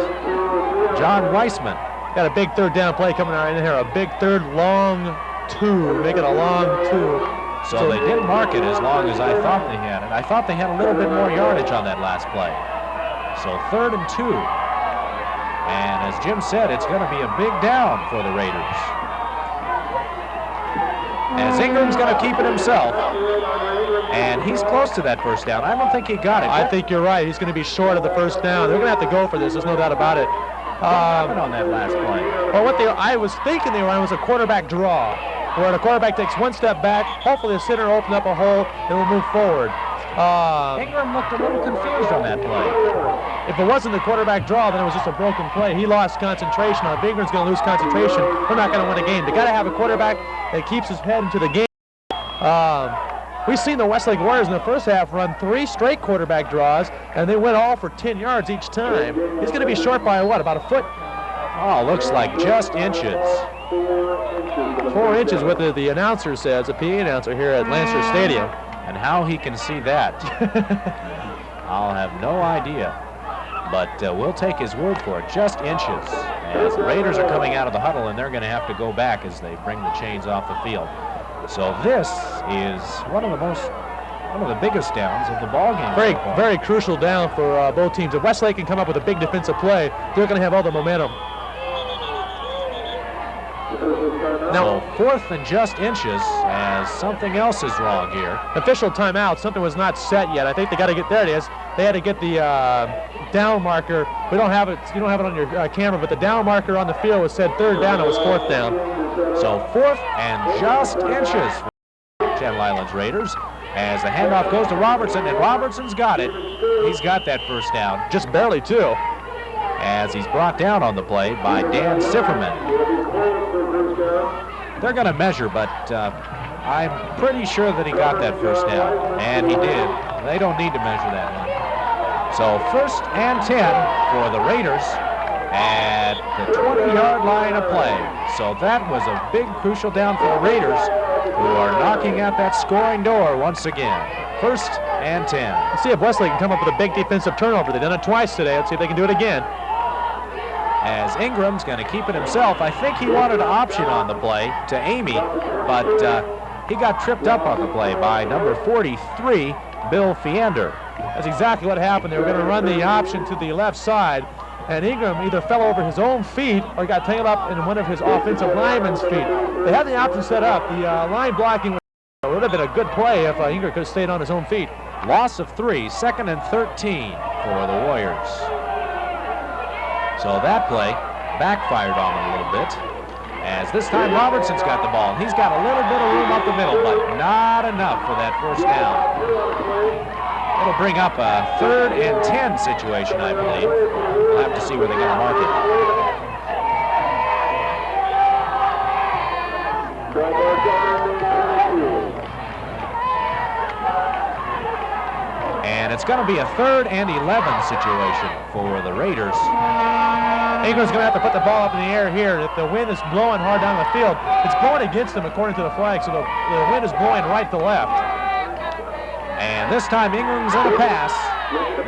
G: John Weissman.
A: Got a big 3rd down play coming out in here. A big 3rd long 2. Make it a long 2.
G: So they did mark it as long as I thought they had it. I thought they had a little bit more yardage on that last play. So 3rd and 2. And as Jim said, it's going to be a big down for the Raiders. As Ingram's going to keep it himself, and he's close to that 1st down. I don't think he got it.
A: I think you're right. He's going to be short of the 1st down. They're going to have to go for this. There's no doubt about it.
G: What happened on that last play?
A: Well, I was thinking they were on was a quarterback draw, where the quarterback takes 1 step back. Hopefully the center will open up a hole and will move forward.
G: Ingram looked a little confused on that play.
A: If it wasn't the quarterback draw, then it was just a broken play. He lost concentration. If Ingram's going to lose concentration, we're not going to win a game. They got to have a quarterback that keeps his head into the game. We've seen the Westlake Warriors in the 1st half run 3 straight quarterback draws, and they went all for 10 yards each time. He's going to be short by what, about a foot?
G: Oh, looks like just inches.
A: 4 inches, what the announcer says, the PA announcer here at Lancer Stadium.
G: And how he can see that, I'll have no idea. But we'll take his word for it, just inches. As the Raiders are coming out of the huddle, and they're going to have to go back as they bring the chains off the field. So this is one of the biggest downs of the ball game.
A: Very crucial down for both teams. If Westlake can come up with a big defensive play, they're going to have all the momentum.
G: Now, 4th and just inches, as something else is wrong here.
A: Official timeout. Something was not set yet. I think they got to get, there it is. They had to get the down marker. We don't have it. You don't have it on your camera, but the down marker on the field was said 3rd down. It was 4th down.
G: So 4th and just inches for Channel Islands Raiders. As the handoff goes to Robertson, and Robertson's got it. He's got that first down.
A: Just barely, too.
G: As he's brought down on the play by Dan Sifferman. They're going to measure, but I'm pretty sure that he got that first down, and he did. They don't need to measure that one. So 1st and 10 for the Raiders at the 20-yard line of play. So that was a big crucial down for the Raiders, who are knocking at that scoring door once again. 1st and 10.
A: Let's see if Westlake can come up with a big defensive turnover. They've done it twice today. Let's see if they can do it again.
G: As Ingram's going to keep it himself. I think he wanted an option on the play to Amy, but he got tripped up on the play by number 43, Bill Fiander.
A: That's exactly what happened. They were going to run the option to the left side, and Ingram either fell over his own feet or got tangled up in one of his offensive linemen's feet. They had the option set up. The line blocking would have been a good play if Ingram could have stayed on his own feet.
G: Loss of 3, 2nd and 13 for the Warriors. So that play backfired on him a little bit, as this time Robertson's got the ball. He's got a little bit of room up the middle, but not enough for that first down. It'll bring up a 3rd and 10 situation, I believe. We'll have to see where they're going to mark it. And it's going to be a 3rd and 11 situation for the Raiders.
A: Ingram's going to have to put the ball up in the air here. If the wind is blowing hard down the field, it's blowing against them according to the flag, so the wind is blowing right to left.
G: And this time Ingram's in a pass,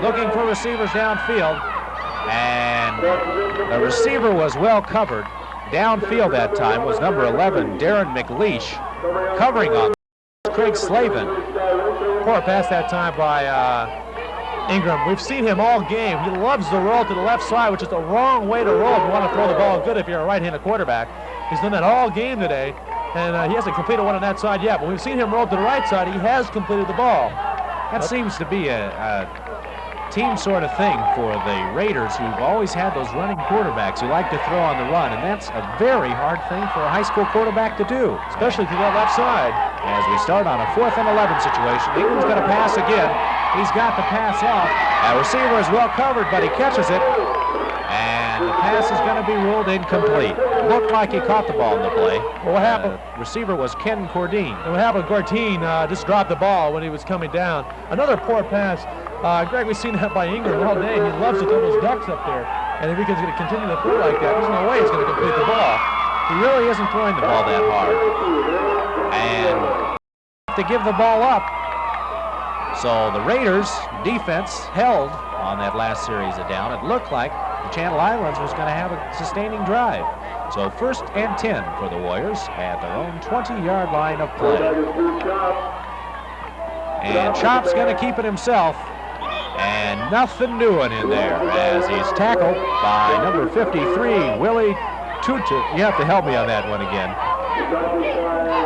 G: looking for receivers downfield, and the receiver was well covered. Downfield that time was number 11, Darren McLeish, covering on Craig Slavin.
A: Poor pass that time by Ingram. We've seen him all game. He loves to roll to the left side, which is the wrong way to roll if you want to throw the ball good if you're a right-handed quarterback. He's done that all game today, and he hasn't completed one on that side yet. But we've seen him roll to the right side. He has completed the ball.
G: That seems to be a team sort of thing for the Raiders, who've always had those running quarterbacks who like to throw on the run, and that's a very hard thing for a high school quarterback to do,
A: especially to that left side.
G: As we start on a 4th and 11 situation, Ingram's going to pass again. He's got the pass off. Our receiver is well covered, but he catches it, and the pass is going to be ruled incomplete. Looked like he caught the ball in the play.
A: Well, what happened?
G: Receiver was Ken Cordine.
A: And what happened? Cordine just dropped the ball when he was coming down. Another poor pass. Greg, we've seen that by Ingram all day. He loves to throw those ducks up there. And if he can continue to throw like that, there's no way he's going to complete the ball.
G: He really isn't throwing the ball that hard. And to give the ball up. So the Raiders defense held on that last series of down. It looked like the Channel Islands was going to have a sustaining drive. So 1st and 10 for the Warriors at their own 20-yard line of play. And Chop's going to keep it himself. And nothing doing in there as he's tackled by number 53, Willie Tutu. You have to help me on that one again.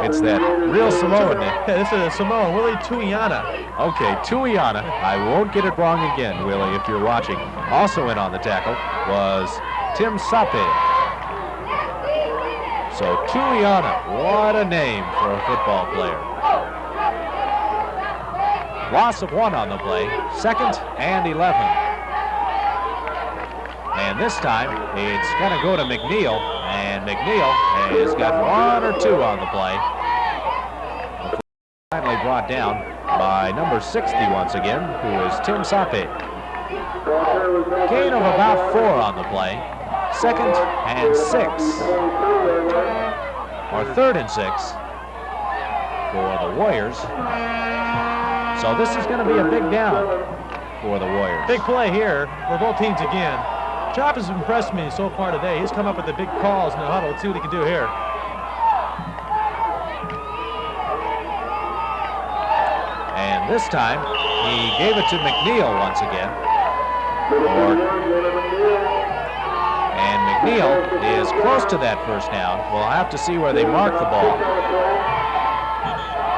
G: It's that real Samoan name.
A: Yeah, this is a Samoan, Willie Tuiana.
G: Okay, Tuiana. I won't get it wrong again, Willie, if you're watching. Also in on the tackle was Tim Sape. So Tuiana, what a name for a football player. Loss of 1 on the play, 2nd and 11. And this time, it's going to go to McNeil, and McNeil has got 1 or 2 on the play. Finally brought down by number 60 once again, who is Tim Sape. Gain of about 4 on the play, 2nd and 6, or 3rd and 6 for the Warriors. So this is going to be a big down for the Warriors.
A: Big play here for both teams again. Chop has impressed me so far today. He's come up with the big calls in the huddle. Let's see what he can do here.
G: And this time, he gave it to McNeil once again. And McNeil is close to that first down. We'll have to see where they mark the ball.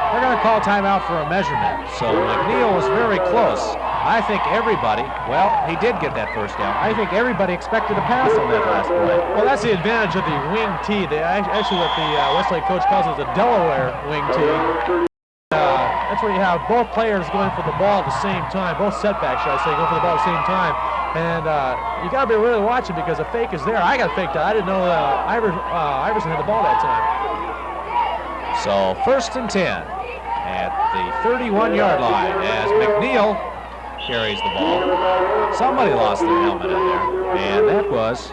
G: They're going to call timeout for a measurement. So McNeil was very close. I think everybody, well, he did get that first down. I think everybody expected a pass on that last play.
A: Well, that's the advantage of the wing tee. Actually, what the Westlake coach calls it the Delaware wing tee. That's where you have both players going for the ball at the same time, both setbacks, should I say, going for the ball at the same time. And you got to be really watching because a fake is there. I got faked out. I didn't know Iverson had the ball that time.
G: So 1st and 10 at the 31-yard line as McNeil carries the ball. Somebody lost their helmet in there, and that was,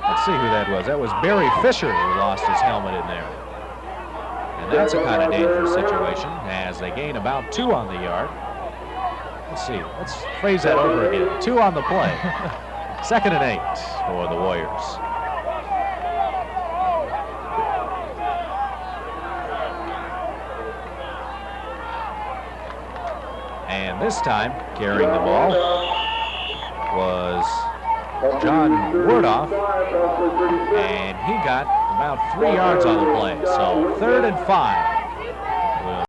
G: let's see who that was. That was Barry Fisher who lost his helmet in there. And that's a kind of dangerous situation as they gain about 2 on the yard. Let's see, let's phrase that over again. 2 on the play. 2nd and 8 for the Warriors. And this time, carrying the ball was John Werdoff, and he got about 3 yards on the play. So 3rd and 5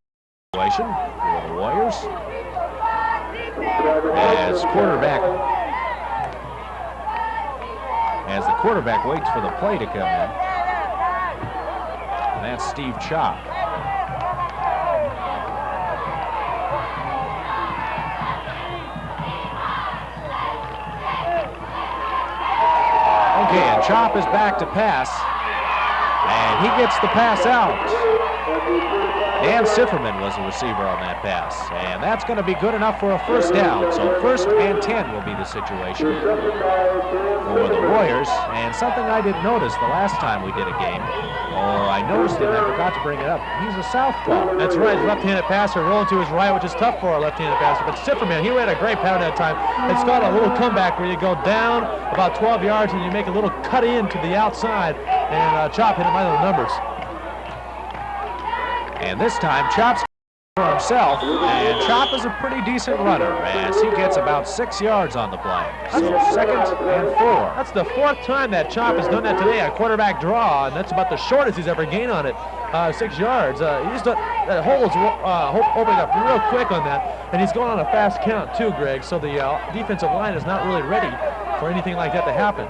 G: situation for the Warriors. As the quarterback waits for the play to come in, and that's Steve Chop. Okay, and Chop is back to pass, and he gets the pass out. Dan Sifferman was the receiver on that pass, and that's going to be good enough for a first down. So 1st and 10 will be the situation for the Warriors. And something I didn't notice the last time we did a game, or I noticed it and I forgot to bring it up. He's a southpaw.
A: That's right, left-handed passer rolling to his right, which is tough for a left-handed passer. But Sifferman, he ran a great pattern that time. It's called a little comeback where you go down about 12 yards and you make a little cut in to the outside, and Chop hit him by the numbers.
G: And this time, Chop's for himself, and Chop is a pretty decent runner as he gets about 6 yards on the play. So 2nd and 4.
A: That's the 4th time that Chop has done that today, a quarterback draw, and that's about the shortest he's ever gained on it, 6 yards. He's done, that hole's opening up real quick on that, and he's going on a fast count too, Greg, so the defensive line is not really ready for anything like that to happen.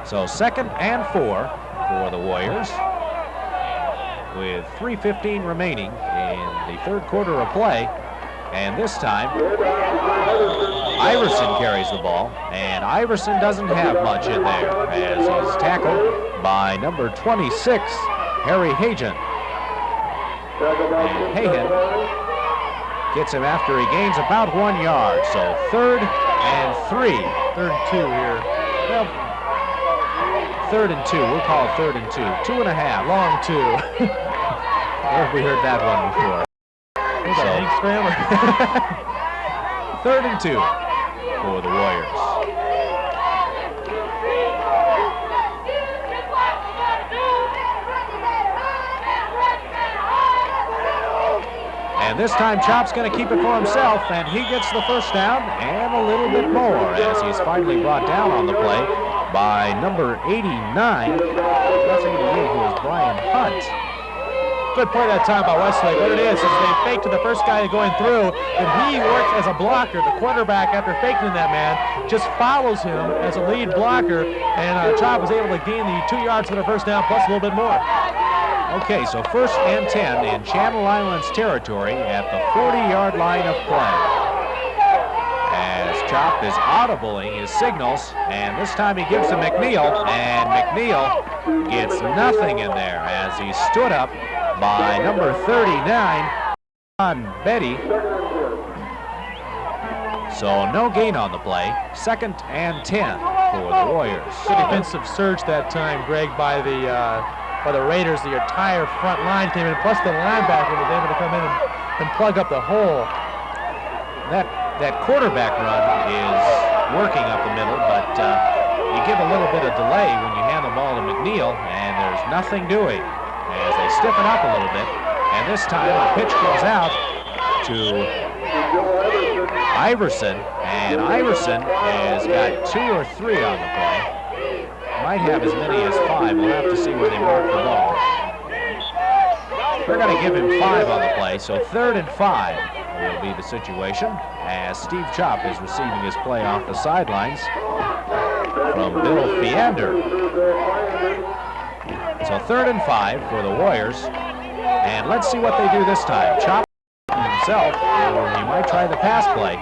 G: So 2nd and 4 for the Warriors, with 3:15 remaining in the 3rd quarter of play. And this time, Iverson carries the ball, and Iverson doesn't have much in there as he's tackled by number 26, Harry Hagen. And Hagen gets him after he gains about 1 yard. So 3rd and 3.
A: 3rd and 2 here.
G: Well, 3rd and 2. We'll call it 3rd and 2. 2.5.
A: Long 2.
G: Where have we heard that one before?
A: Was that Hank Scrammer?
G: 3rd and 2 for the Warriors. And this time Chop's going to keep it for himself, and he gets the first down and a little bit more as he's finally brought down on the play by number 89. That's 88, who is Brian Hunt.
A: Good play that time by Westlake. What it is they fake to the first guy going through, and he works as a blocker. The quarterback, after faking that man, just follows him as a lead blocker, and Chop was able to gain the 2 yards for the first down, plus a little bit more.
G: Okay, so 1st and 10 in Channel Islands territory at the 40-yard line of play. As Chop is audibling his signals, and this time he gives to McNeil, and McNeil gets nothing in there as he stood up by number 39, John Betty. So no gain on the play. 2nd and 10 for the Warriors.
A: Good defensive surge that time, Greg, by the Raiders. The entire front line came in, plus the linebacker was able to come in and plug up the hole.
G: That quarterback run is working up the middle, but you give a little bit of delay when you hand the ball to McNeil, and there's nothing doing as they stiffen up a little bit. And this time the pitch goes out to Iverson, and Iverson has got 2 or 3 on the play. Might have as many as 5. We'll have to see where they mark the ball. They're going to give him 5 on the play, so 3rd and 5 will be the situation as Steve Chop is receiving his play off the sidelines from Bill Fiander. So 3rd and 5 for the Warriors, and let's see what they do this time. Chop himself, or he might try the pass play,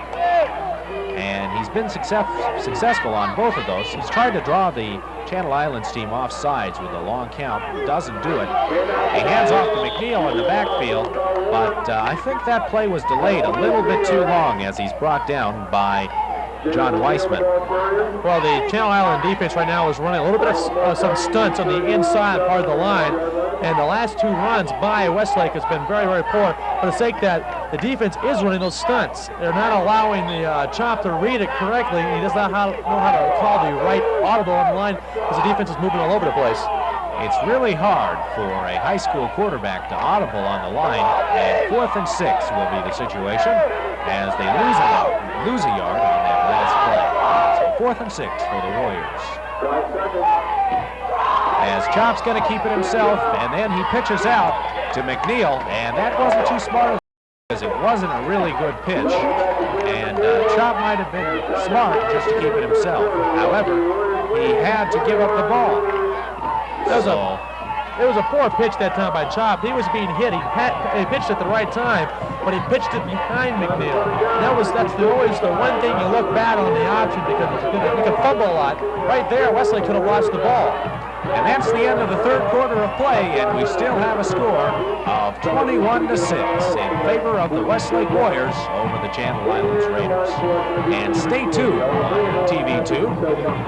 G: and he's been successful on both of those. He's tried to draw the Channel Islands team off sides with a long count, doesn't do it. He hands off to McNeil in the backfield, but I think that play was delayed a little bit too long as he's brought down by John Weissman.
A: Well, the Channel Island defense right now is running a little bit of some stunts on the inside part of the line, and the last 2 runs by Westlake has been very, very poor for the sake that the defense is running those stunts. They're not allowing the Chop to read it correctly. He does not know how to call the right audible on the line because the defense is moving all over the place.
G: It's really hard for a high school quarterback to audible on the line, and 4th and 6 will be the situation as they lose a yard on that last play. So 4th and 6 for the Warriors. As Chop's going to keep it himself, and then he pitches out to McNeil, and that wasn't too smart because it wasn't a really good pitch. And Chop might have been smart just to keep it himself. However, he had to give up the ball.
A: It was a poor pitch that time by Chop. He was being hit. He pitched at the right time, but he pitched it behind McNeil. That's always the one thing you look bad on the option because you can fumble a lot. Right there, Wesley could have lost the ball.
G: And that's the end of the 3rd quarter of play, and we still have a score of 21-6 in favor of the Westlake Warriors over the Channel Islands Raiders. And stay tuned on TV2.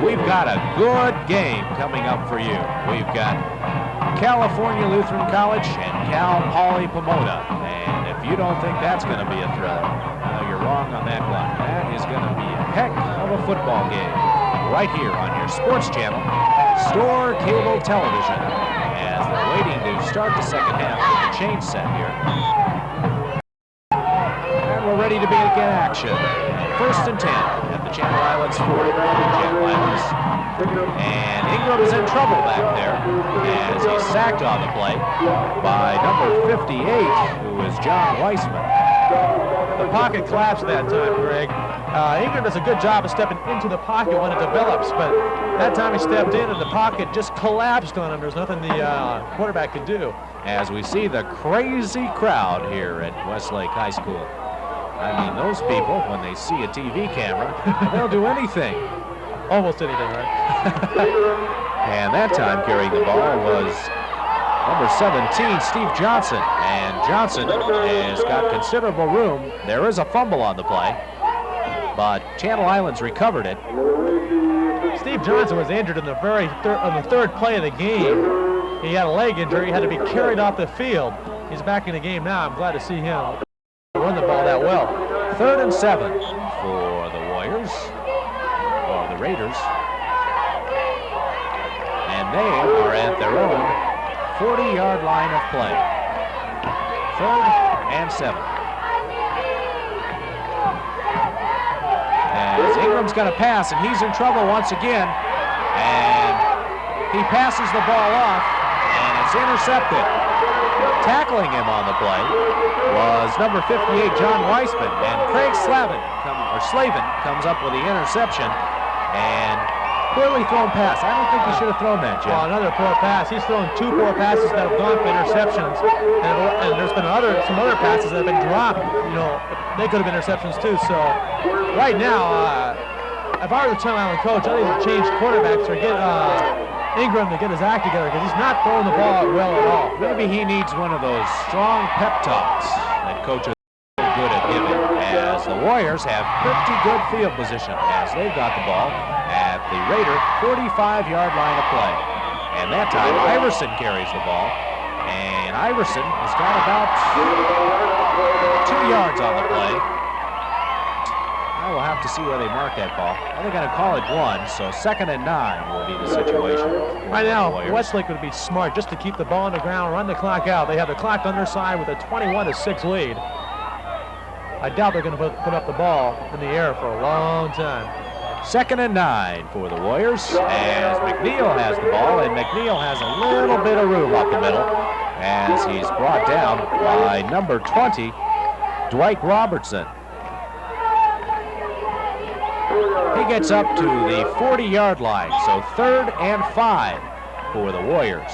G: We've got a good game coming up for you. We've got California Lutheran College and Cal Poly Pomona. And if you don't think that's going to be a thriller, you're wrong on that one. That is going to be a heck of a football game right here on your sports channel, Store Cable Television, as they're waiting to start the second half with the change set here. And we're ready to begin action. 1st and 10 at the Channel Islands 40. Channel Islands. And Ingram is in trouble back there as he's sacked on the play by number 58, who is John Weissman.
A: The pocket collapsed that time, Greg. Ingram does a good job of stepping into the pocket when it develops, but that time he stepped in and the pocket just collapsed on him. There's nothing the quarterback could do.
G: As we see the crazy crowd here at Westlake High School. I mean, those people, when they see a TV camera, they'll do anything.
A: Almost anything, right?
G: And that time carrying the ball was number 17, Steve Johnson. And Johnson has got considerable room. There is a fumble on the play, but Channel Islands recovered it.
A: Steve Johnson was injured in the on the 3rd play of the game. He had a leg injury. He had to be carried off the field. He's back in the game now. I'm glad to see him run the ball that well.
G: 3rd and 7 for the Warriors, or the Raiders. And they are at their own 40-yard line of play. 3rd and 7. As Ingram's going to pass, and he's in trouble once again. And he passes the ball off, and it's intercepted. Tackling him on the play was number 58, John Weissman, and Craig Slavin comes up with the interception, and poorly thrown pass. I don't think he should have thrown that, Jim.
A: Oh, another poor pass. He's thrown 2 poor passes that have gone for interceptions, and there's been some other passes that have been dropped. You know, they could have been interceptions too. So right now, if I were the Channel Island coach, I need to change quarterbacks or get Ingram to get his act together because he's not throwing the ball well at all.
G: Maybe he needs one of those strong pep talks that coaches are good at giving, as the Warriors have pretty good field position as they've got the ball at the Raider 45-yard line of play. And that time, Iverson carries the ball, and Iverson has got about 2 yards on the play. Well, we'll have to see where they mark that ball. Well, they're going to call it 1, so 2nd and 9 will be the situation.
A: Right now, Westlake would be smart just to keep the ball on the ground, run the clock out. They have the clock on their side with a 21-6 lead. I doubt they're going to put up the ball in the air for a long time.
G: 2nd and 9 for the Warriors as McNeil has the ball, and McNeil has a little bit of room up the middle as he's brought down by number 20, Dwight Robertson. He gets up to the 40-yard line, so 3rd and 5 for the Warriors.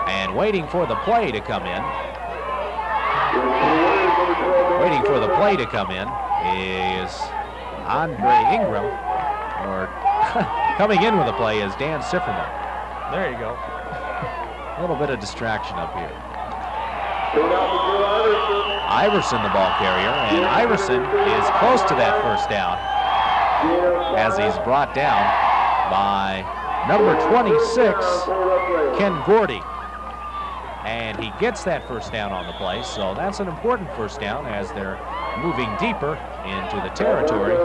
G: And waiting for the play to come in. Waiting for the play to come in is Andre Ingram, or coming in with the play is Dan Sifferman.
A: There you go.
G: A little bit of distraction up here. Iverson, the ball carrier, and Iverson is close to that first down as he's brought down by number 26, Ken Gordy. And he gets that first down on the play, so that's an important first down as they're moving deeper into the territory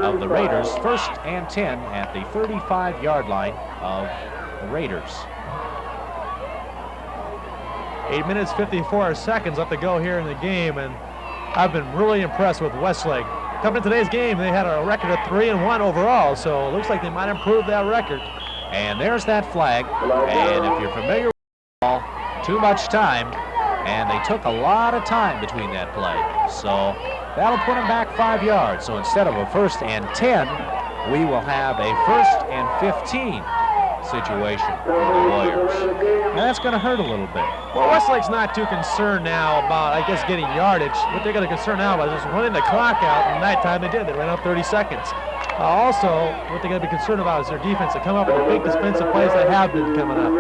G: of the Raiders. 1st and 10 at the 35-yard line of the Raiders.
A: 8 minutes, 54 seconds left to go here in the game, and I've been really impressed with Westlake. Coming into today's game, they had a record of 3-1 overall, so it looks like they might improve that record.
G: And there's that flag, and if you're familiar with the ball, too much time, and they took a lot of time between that play. So that'll put them back 5 yards. So instead of a 1st and 10, we will have a 1st and 15 situation for the Warriors. And that's going to hurt a little bit.
A: Well, Westlake's not too concerned now about, I guess, getting yardage. What they're going to concern now about is just running the clock out. And that time they did. They ran up 30 seconds. Also, what they're going to be concerned about is their defense to come up with the big defensive plays that have been coming up.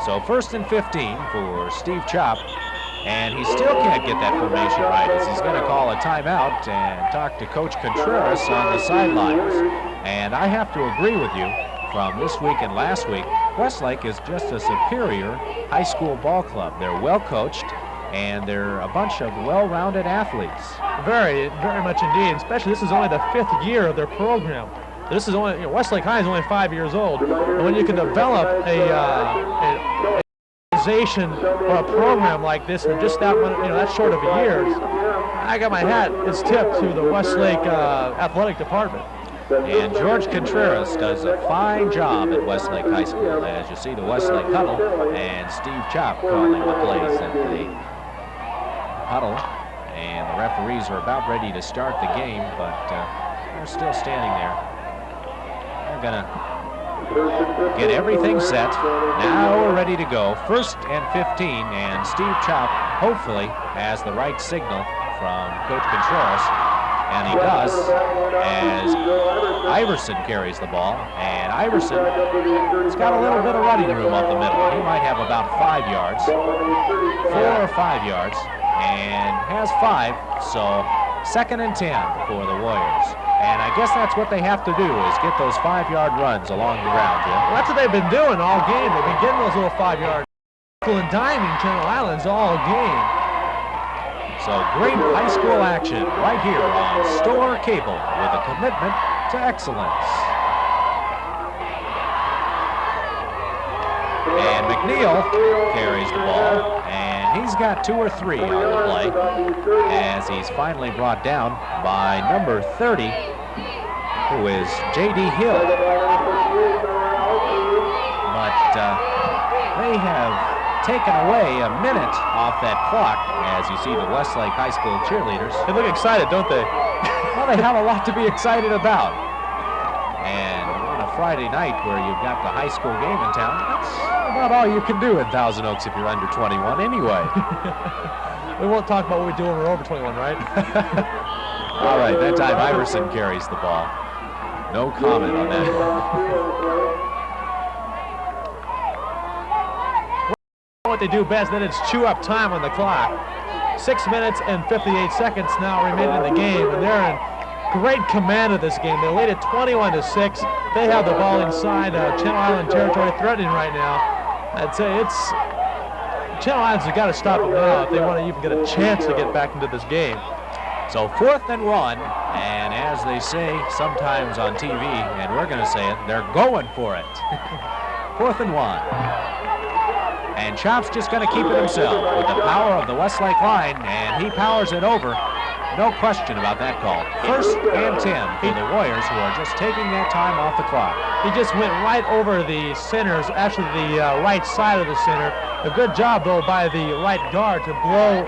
G: So 1st and 15 for Steve Chop, and he still can't get that formation right as he's going to call a timeout and talk to Coach Contreras on the sidelines. And I have to agree with you, from this week and last week, Westlake is just a superior high school ball club. They're well coached, and they're a bunch of well-rounded athletes.
A: Very, very much indeed. Especially this is only the 5th year of their program. This is only, Westlake High is only 5 years old. And when you can develop an organization or a program like this in just that that short of a year, I got my hat is tipped to the Westlake athletic department.
G: And George Contreras does a fine job at Westlake High School, as you see the Westlake huddle, and Steve Chop calling the plays at the huddle. And the referees are about ready to start the game, but they're still standing there. They're gonna get everything set. Now we're ready to go. 1st and 15, and Steve Chop hopefully has the right signal from Coach Contreras, and he does as Iverson carries the ball, and Iverson's got a little bit of running room up the middle. He might have about 5 yards, 4 or 5 yards, and has 5, so 2nd and 10 for the Warriors. And I guess that's what they have to do, is get those 5-yard runs along the ground, Jim.
A: Well, that's what they've been doing all game. They've been getting those little 5-yard and diming Channel Islands all game.
G: So great high school action right here on Store Cable with a commitment to excellence. And McNeil carries the ball, and he's got 2 or 3 on the play as he's finally brought down by number 30, who is J.D. Hill. But they have taken away a minute off that clock as you see the Westlake High School cheerleaders.
A: They look excited, don't they?
G: Well, they have a lot to be excited about. And on a Friday night where you've got the high school game in town, that's about all you can do in Thousand Oaks if you're under 21 anyway.
A: We won't talk about what we do when we're over 21, right?
G: All right, that time Iverson carries the ball. No comment on that.
A: What they do best, then it's chew up time on the clock. 6 minutes and 58 seconds now remaining in the game, and they're in great command of this game. They lead it 21-6. They have the ball inside Channel Island territory, threatening right now. I'd say Channel Islands have got to stop them now if they want to even get a chance to get back into this game.
G: So 4th and 1, and as they say sometimes on TV, and we're going to say it, they're going for it. 4th and 1. And Chop's just going to keep it himself with the power of the Westlake line, and he powers it over. No question about that call. 1st and 10 for the Warriors, who are just taking that time off the clock.
A: He just went right over the centers, actually the right side of the center. A good job, though, by the right guard to blow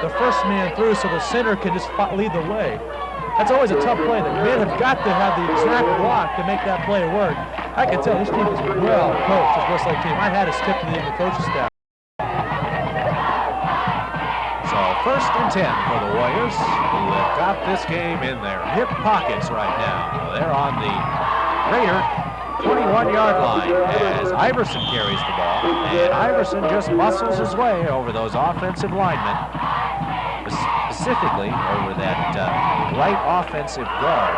A: the first man through so the center can just lead the way. That's always a tough play. The men have got to have the exact block to make that play work. I can tell this team is well coached, this Westlake team. I had to stick to the coaching staff.
G: So 1st and 10 for the Warriors, who have got this game in their hip pockets right now. They're on the Raider 21-yard line as Iverson carries the ball, and Iverson just muscles his way over those offensive linemen, specifically over that right offensive guard.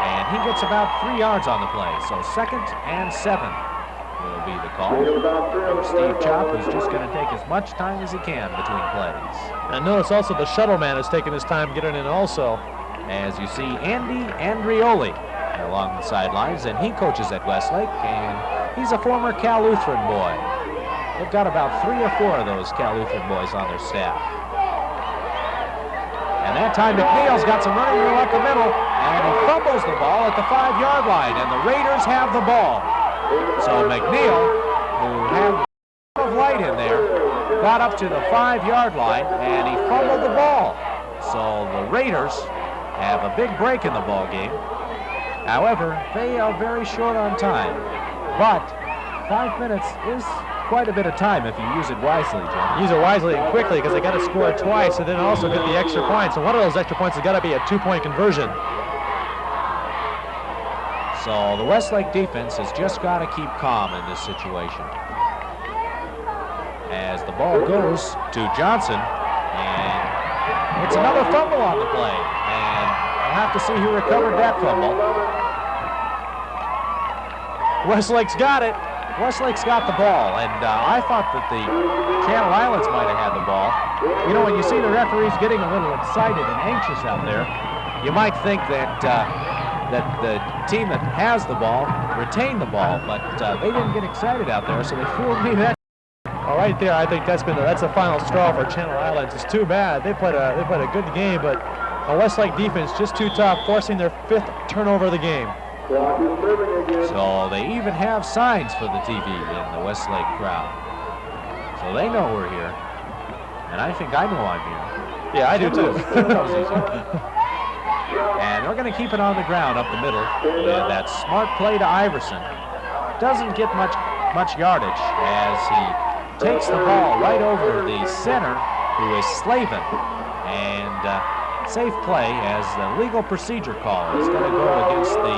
G: And he gets about 3 yards on the play, so 2nd and 7 will be the call. Steve Chop is just going to take as much time as he can between plays.
A: And notice also the shuttle man is taking his time getting in also.
G: As you see Andy Andrioli along the sidelines, and he coaches at Westlake, and he's a former Cal Lutheran boy. They've got about 3 or 4 of those Cal Lutheran boys on their staff. And that time McNeil's got some running room up the middle, and he fumbles the ball at the 5-yard line, and the Raiders have the ball. So McNeil, who had a lot of light in there, got up to the 5-yard line, and he fumbled the ball. So the Raiders have a big break in the ball game. However, they are very short on time, but 5 minutes is quite a bit of time if you use it wisely, Jim.
A: Use it wisely and quickly because they got to score twice and then also get the extra points. And one of those extra points has got to be a 2-point conversion.
G: So the Westlake defense has just got to keep calm in this situation. As the ball goes to Johnson, and it's another fumble on the play. And I'll have to see who recovered that fumble.
A: Westlake's got it.
G: Westlake's got the ball, and I thought that the Channel Islands might have had the ball. You know, when you see the referees getting a little excited and anxious out there, you might think that that the team that has the ball retained the ball, but they didn't get excited out there, so they fooled me that.
A: All right there, I think that's the final straw for Channel Islands. It's too bad. They played a good game, but a Westlake defense just too tough, forcing their 5th turnover of the game.
G: So they even have signs for the TV in the Westlake crowd. So they know we're here. And I think I know I'm here.
A: Yeah, I do too.
G: And we're going to keep it on the ground up the middle with that smart play to Iverson. Doesn't get much yardage as he takes the ball right over the center, who is Slavin. And safe play as the legal procedure call is going to go against the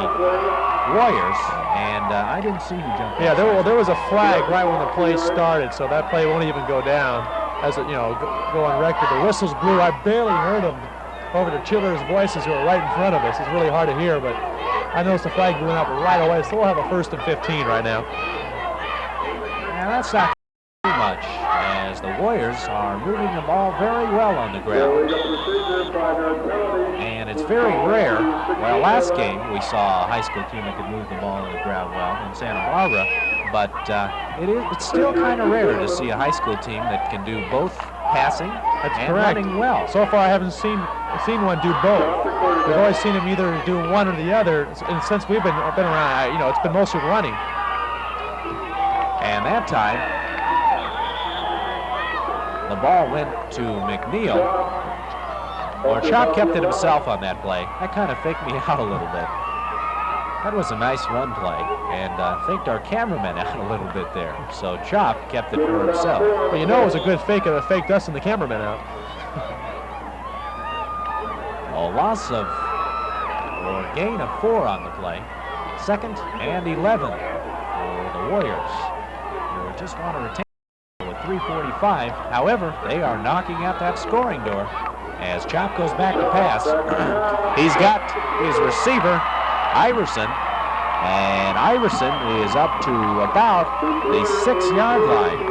G: Warriors, and I didn't see who jumped.
A: Yeah, there was a flag right when the play started, so that play won't even go down. As it, go on record. The whistles blew. I barely heard them over the children's voices who are right in front of us. It's really hard to hear, but I noticed the flag went up right away. So we'll have a 1st and 15 right now.
G: Now that's not too much, as the Warriors are moving the ball very well on the ground. And it's very rare. Well, last game we saw a high school team that could move the ball on the ground well in Santa Barbara, but it's still kind of rare to see a high school team that can do both passing and running well.
A: So far I haven't seen one do both. We've always seen them either do one or the other, and since we've been around, it's been mostly running.
G: And that time, the ball went to McNeil. Or Chop kept it himself on that play. That kind of faked me out a little bit. That was a nice run play, and faked our cameraman out a little bit there. So Chop kept it for himself.
A: Well, it was a good fake if it faked us and the cameraman out.
G: A loss of, or gain of 4 on the play. 2nd and 11 for the Warriors. They just want to retain with 3:45. However, they are knocking at that scoring door as Chop goes back to pass. He's got his receiver, Iverson, and Iverson is up to about the 6-yard line.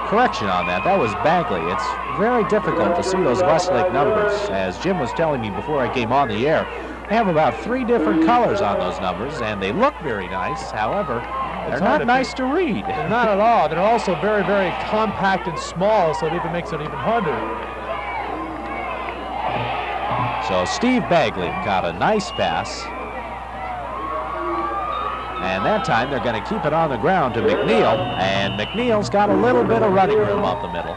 G: correction on that. That was Bagley. It's very difficult to see those Westlake numbers. As Jim was telling me before I came on the air, they have about 3 different colors on those numbers, and they look very nice. However, they're not nice to read.
A: Not at all. They're also very, very compact and small, so it even makes it even harder.
G: So Steve Bagley got a nice pass. And that time they're going to keep it on the ground to McNeil, and McNeil's got a little bit of running room up the middle.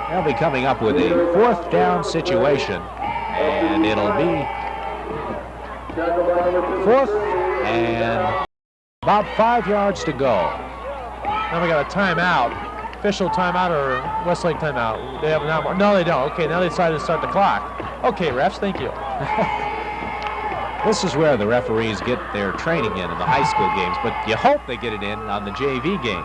G: They'll be coming up with a 4th down situation, and it'll be 4th and about 5 yards to go.
A: Now we got a timeout. Official timeout or Westlake timeout? They have an hour. No, they don't. Okay, now they decided to start the clock. Okay, refs, thank you.
G: This is where the referees get their training in the high school games, but you hope they get it in on the JV game.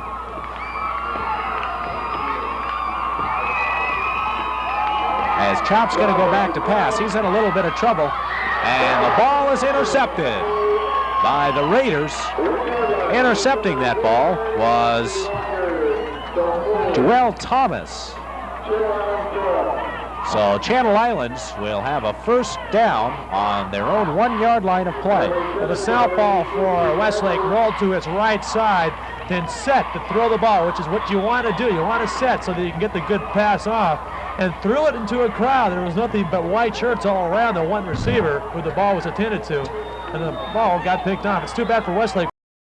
G: As Chop's going to go back to pass, he's in a little bit of trouble, and the ball is intercepted by the Raiders. Intercepting that ball was Joel Thomas. So Channel Islands will have a 1st down on their own 1-yard line of play.
A: Well, the southpaw for Westlake rolled to its right side, then set to throw the ball, which is what you want to do. You want to set so that you can get the good pass off, and threw it into a crowd. There was nothing but white shirts all around the one receiver who the ball was intended to, and the ball got picked off. It's too bad for Westlake.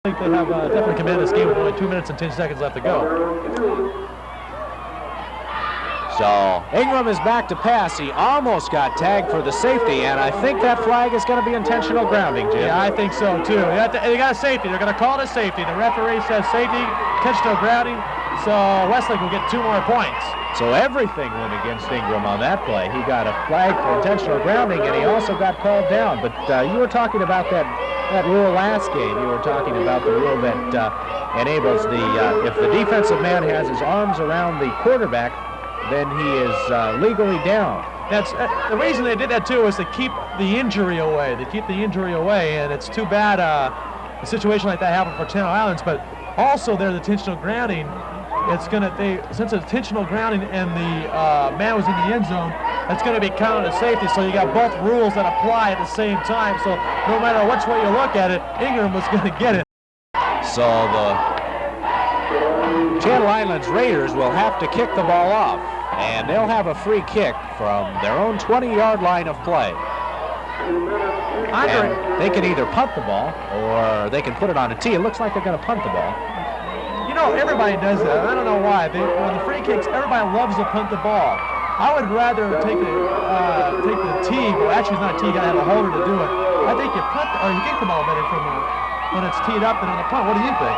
A: I think they have definitely command this game with only 2 minutes and 10 seconds left to go.
G: So Ingram is back to pass. He almost got tagged for the safety, and I think that flag is going to be intentional grounding, Jim.
A: Yeah, I think so too. They got a safety. They're going to call it a safety. The referee says safety, intentional grounding. So Westlake will get 2 more points.
G: So everything went against Ingram on that play. He got a flag for intentional grounding, and he also got called down. But you were talking about that rule last game. You were talking about the rule that enables if the defensive man has his arms around the quarterback, then he is legally down.
A: That's the reason they did that too, was to keep the injury away. They keep the injury away, and it's too bad a situation like that happened for Channel Islands. But also, there's intentional grounding. It's since it's intentional grounding and the man was in the end zone, it's going to be counted as safety. So you got both rules that apply at the same time. So no matter which way you look at it, Ingram was going to get it.
G: So the Channel Islands Raiders will have to kick the ball off, and they'll have a free kick from their own 20-yard line of play. And they can either punt the ball or they can put it on a tee. It looks like they're going to punt the ball.
A: You know, everybody does that. I don't know why. When the free kicks, everybody loves to punt the ball. I would rather take the tee. Well, actually, it's not a tee. You got to have a holder to do it. I think you kick the ball better from when it's teed up than on a punt. What do you think?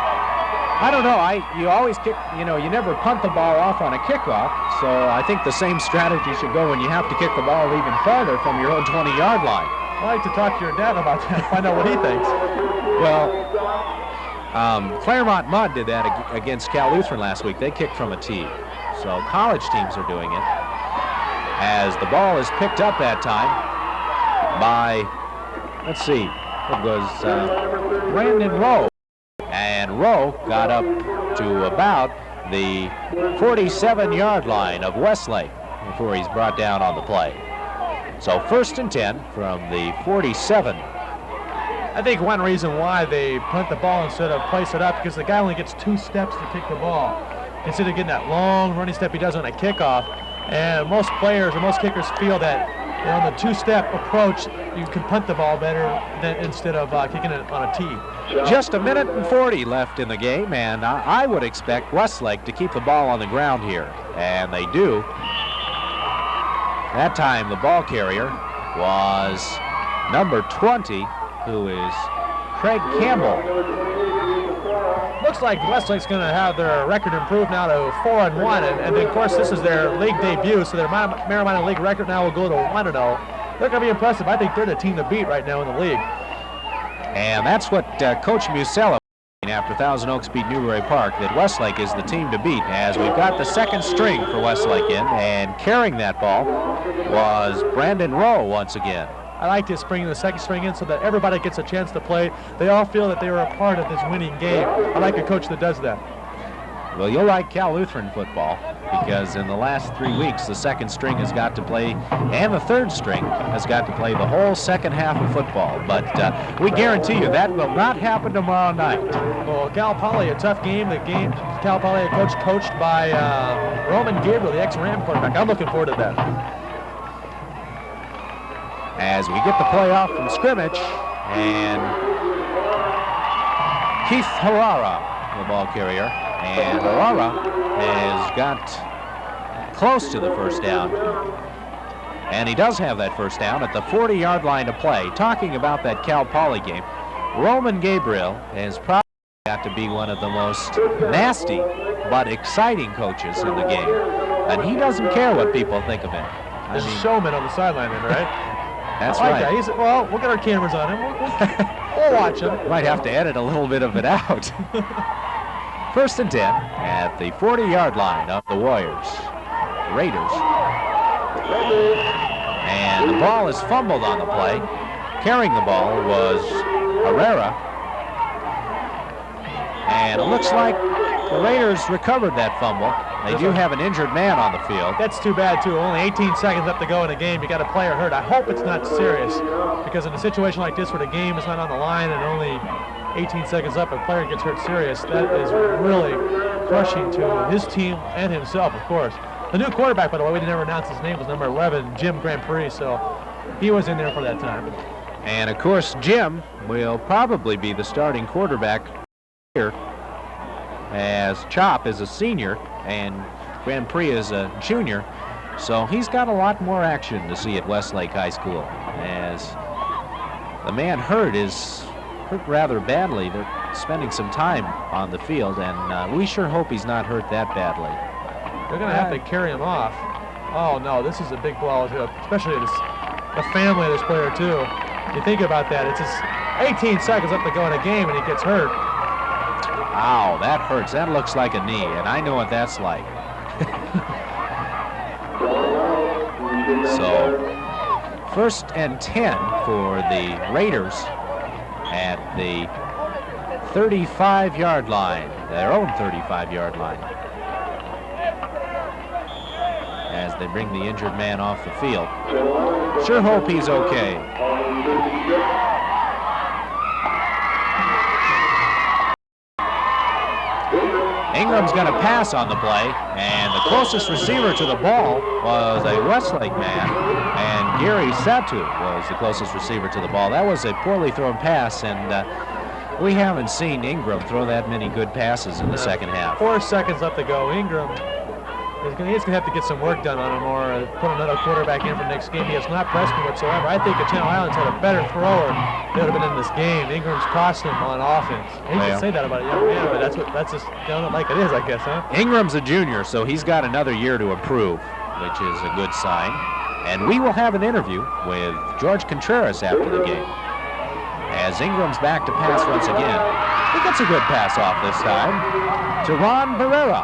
G: I don't know. You always kick. You never punt the ball off on a kickoff. So I think the same strategy should go when you have to kick the ball even farther from your own 20-yard line.
A: I'd like to talk to your dad about that. Find out what he thinks.
G: Well, Claremont Mudd did that against Cal Lutheran last week. They kicked from a tee. So college teams are doing it. As the ball is picked up that time by, let's see, it was Brandon Rowe. And Rowe got up to about the 47-yard line of Westlake before he's brought down on the play. So 1st and 10 from the 47.
A: I think one reason why they punt the ball instead of place it up, because the guy only gets 2 steps to kick the ball instead of getting that long running step he does on a kickoff. And most players or most kickers feel that on the 2-step approach, you can punt the ball better instead of kicking it on a tee.
G: Just a minute and 40 left in the game, and I would expect Westlake to keep the ball on the ground here, and they do. That time the ball carrier was number 20, who is Craig Campbell.
A: Looks like Westlake's going to have their record improved now to 4-1, and of course this is their league debut, so their Marijuana League record now will go to 1-0. They're going to be impressive. I think they're the team to beat right now in the league.
G: And that's what Coach Musella after Thousand Oaks beat Newbury Park, that Westlake is the team to beat, as we've got the second string for Westlake in, and carrying that ball was Brandon Rowe once again.
A: I like to bring the second string in so that everybody gets a chance to play. They all feel that they were a part of this winning game. I like a coach that does that.
G: Well, you'll like Cal Lutheran football because in the last 3 weeks, the second string has got to play, and the third string has got to play the whole second half of football. But we guarantee you that will not happen tomorrow night.
A: Well, Cal Poly, a tough game. The game, Cal Poly, a coach coached by Roman Gabriel, the ex-Ram quarterback. I'm looking forward to that.
G: As we get the play off from scrimmage, and Keith Harara, the ball carrier. And Aurora has got close to the first down. And he does have that first down at the 40-yard line to play. Talking about that Cal Poly game, Roman Gabriel has probably got to be one of the most nasty but exciting coaches in the game. And he doesn't care what people think of him.
A: He's a showman on the sideline then, right?
G: That's
A: I like
G: right.
A: That. Well, we'll get our cameras on him. We'll watch him.
G: Might have to edit a little bit of it out. First and 10 at the 40-yard line of the Warriors, the Raiders. And the ball is fumbled on the play. Carrying the ball was Herrera. And it looks like the Raiders recovered that fumble. They do have an injured man on the field.
A: That's too bad, too. Only 18 seconds left to go in the game. You got a player hurt. I hope it's not serious, because in a situation like this where the game is not on the line and only 18 seconds up, a player gets hurt serious, that is really crushing to his team and himself, of course. The new quarterback, by the way, we never announced his name, was number 11, Jim Grand Prix, so he was in there for that time.
G: And, of course, Jim will probably be the starting quarterback here, as Chop is a senior and Grand Prix is a junior, so he's got a lot more action to see at Westlake High School, as the man hurt is hurt rather badly. They're spending some time on the field, and we sure hope he's not hurt that badly.
A: They're going to have to carry him off. Oh, no, this is a big blow, especially the family of this player, too. You think about that. It's just 18 seconds left to go in a game, and he gets hurt.
G: Ow, that hurts. That looks like a knee, and I know what that's like. So, first and 10 for the Raiders at the 35-yard line, their own 35-yard line, as they bring the injured man off the field. Sure hope he's okay. Ingram's going to pass on the play, and the closest receiver to the ball was a Westlake man, and Gary Satu was the closest receiver to the ball. That was a poorly thrown pass, and we haven't seen Ingram throw that many good passes in the second half.
A: 4 seconds left to go. Ingram he's going to have to get some work done on him, or put another quarterback in for next game. He has not pressed me whatsoever. I think if Channel Islands had a better thrower, they would have been in this game. Ingram's cost him on offense. I hate to say that about a young man, but that's just like it is, I guess, huh?
G: Ingram's a junior, so he's got another year to improve, which is a good sign. And we will have an interview with George Contreras after the game, as Ingram's back to pass once again. He gets a good pass off this time to Ron Barrera.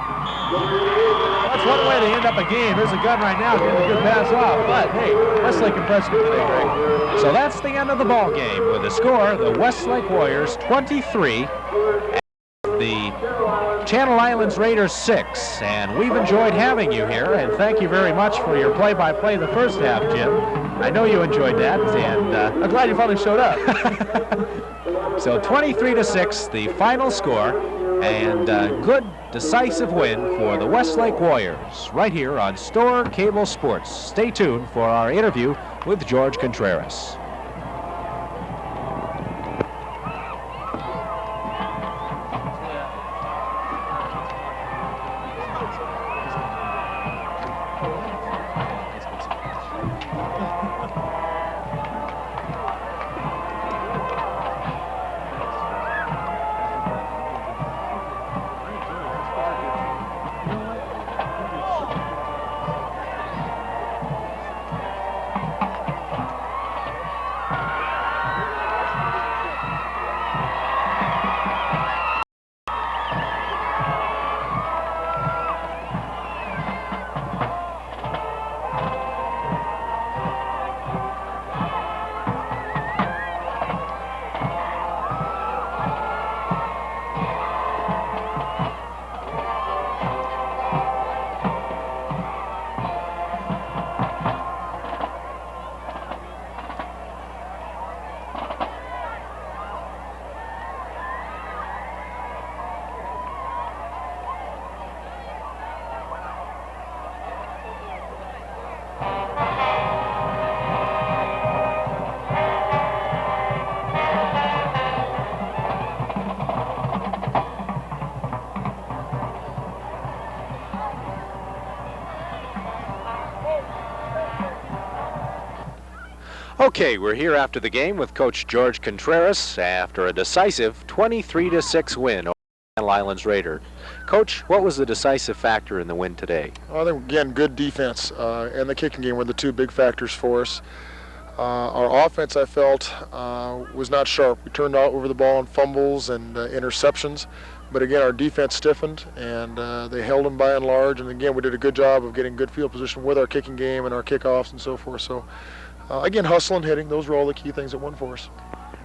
A: That's one way to end up a game. There's a gun right now getting a good pass off. But, hey, Westlake impressed me today, Greg.
G: So that's the end of the ball game with the score, the Westlake Warriors 23, and the Channel Islands Raiders 6. And we've enjoyed having you here, and thank you very much for your play-by-play the first half, Jim. I know you enjoyed that, and
A: I'm glad you finally showed up.
G: So 23-6, the final score, and good decisive win for the Westlake Warriors right here on Store Cable Sports. Stay tuned for our interview with George Contreras. Okay, we're here after the game with Coach George Contreras after a decisive 23-6 win over Channel Islands Raider. Coach, what was the decisive factor in the win today?
H: I think, again, good defense and the kicking game were the two big factors for us. Our offense, I felt, was not sharp. We turned out over the ball on fumbles and interceptions. But again, our defense stiffened, and they held them by and large. And again, we did a good job of getting good field position with our kicking game and our kickoffs and so forth. So, again, hustling, hitting, those were all the key things that won for us.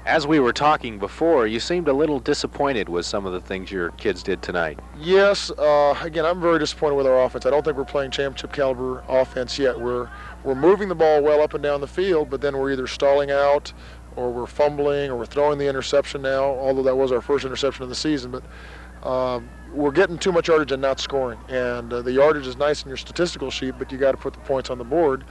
G: As we were talking before, you seemed a little disappointed with some of the things your kids did tonight.
H: Yes, again, I'm very disappointed with our offense. I don't think we're playing championship caliber offense yet. We're moving the ball well up and down the field, but then we're either stalling out or we're fumbling or we're throwing the interception now, although that was our first interception of the season. But we're getting too much yardage and not scoring. And the yardage is nice in your statistical sheet, but you got to put the points on the board,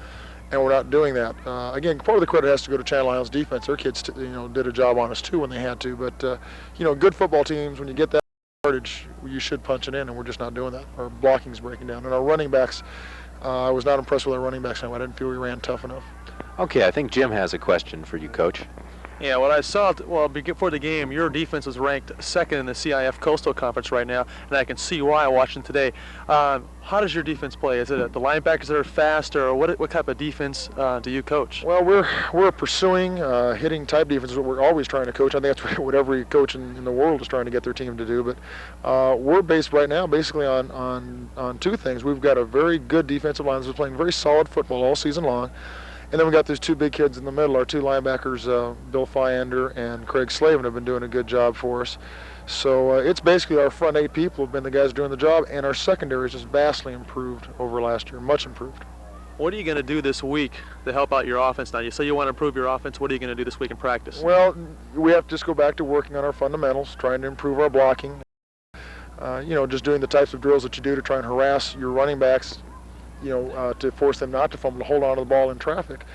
H: and we're not doing that. Again, part of the credit has to go to Channel Islands defense. Their kids, did a job on us too when they had to. But good football teams, when you get that yardage, you should punch it in, and we're just not doing that. Our blocking's breaking down, and our running backs. I was not impressed with our running backs now. I didn't feel we ran tough enough.
G: Okay, I think Jim has a question for you, Coach.
A: Yeah, what I saw, before the game, your defense was ranked second in the CIF Coastal Conference right now, and I can see why watching today. How does your defense play? Is it the linebackers that are fast, or what type of defense do you coach?
H: Well, we're pursuing hitting type defense is what we're always trying to coach. I think that's what every coach in the world is trying to get their team to do. But we're based right now basically on two things. We've got a very good defensive line that's playing very solid football all season long. And then we got these two big kids in the middle. Our two linebackers, Bill Fyander and Craig Slavin, have been doing a good job for us. So it's basically our front 8 people have been the guys doing the job, and our secondary is just vastly improved over last year, much improved.
A: What are you going to do this week to help out your offense now? You say you want to improve your offense. What are you going to do this week in practice?
H: Well, we have to just go back to working on our fundamentals, trying to improve our blocking. Just doing the types of drills that you do to try and harass your running backs, to force them not to fumble, to hold on to the ball in traffic.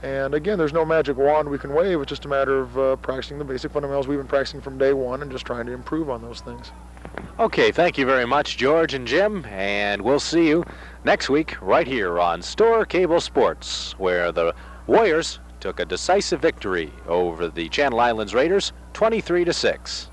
H: And again, there's no magic wand we can wave. It's just a matter of practicing the basic fundamentals we've been practicing from day one and just trying to improve on those things.
G: Okay, thank you very much, George and Jim, and we'll see you next week right here on Store Cable Sports, where the Warriors took a decisive victory over the Channel Islands Raiders, 23-6.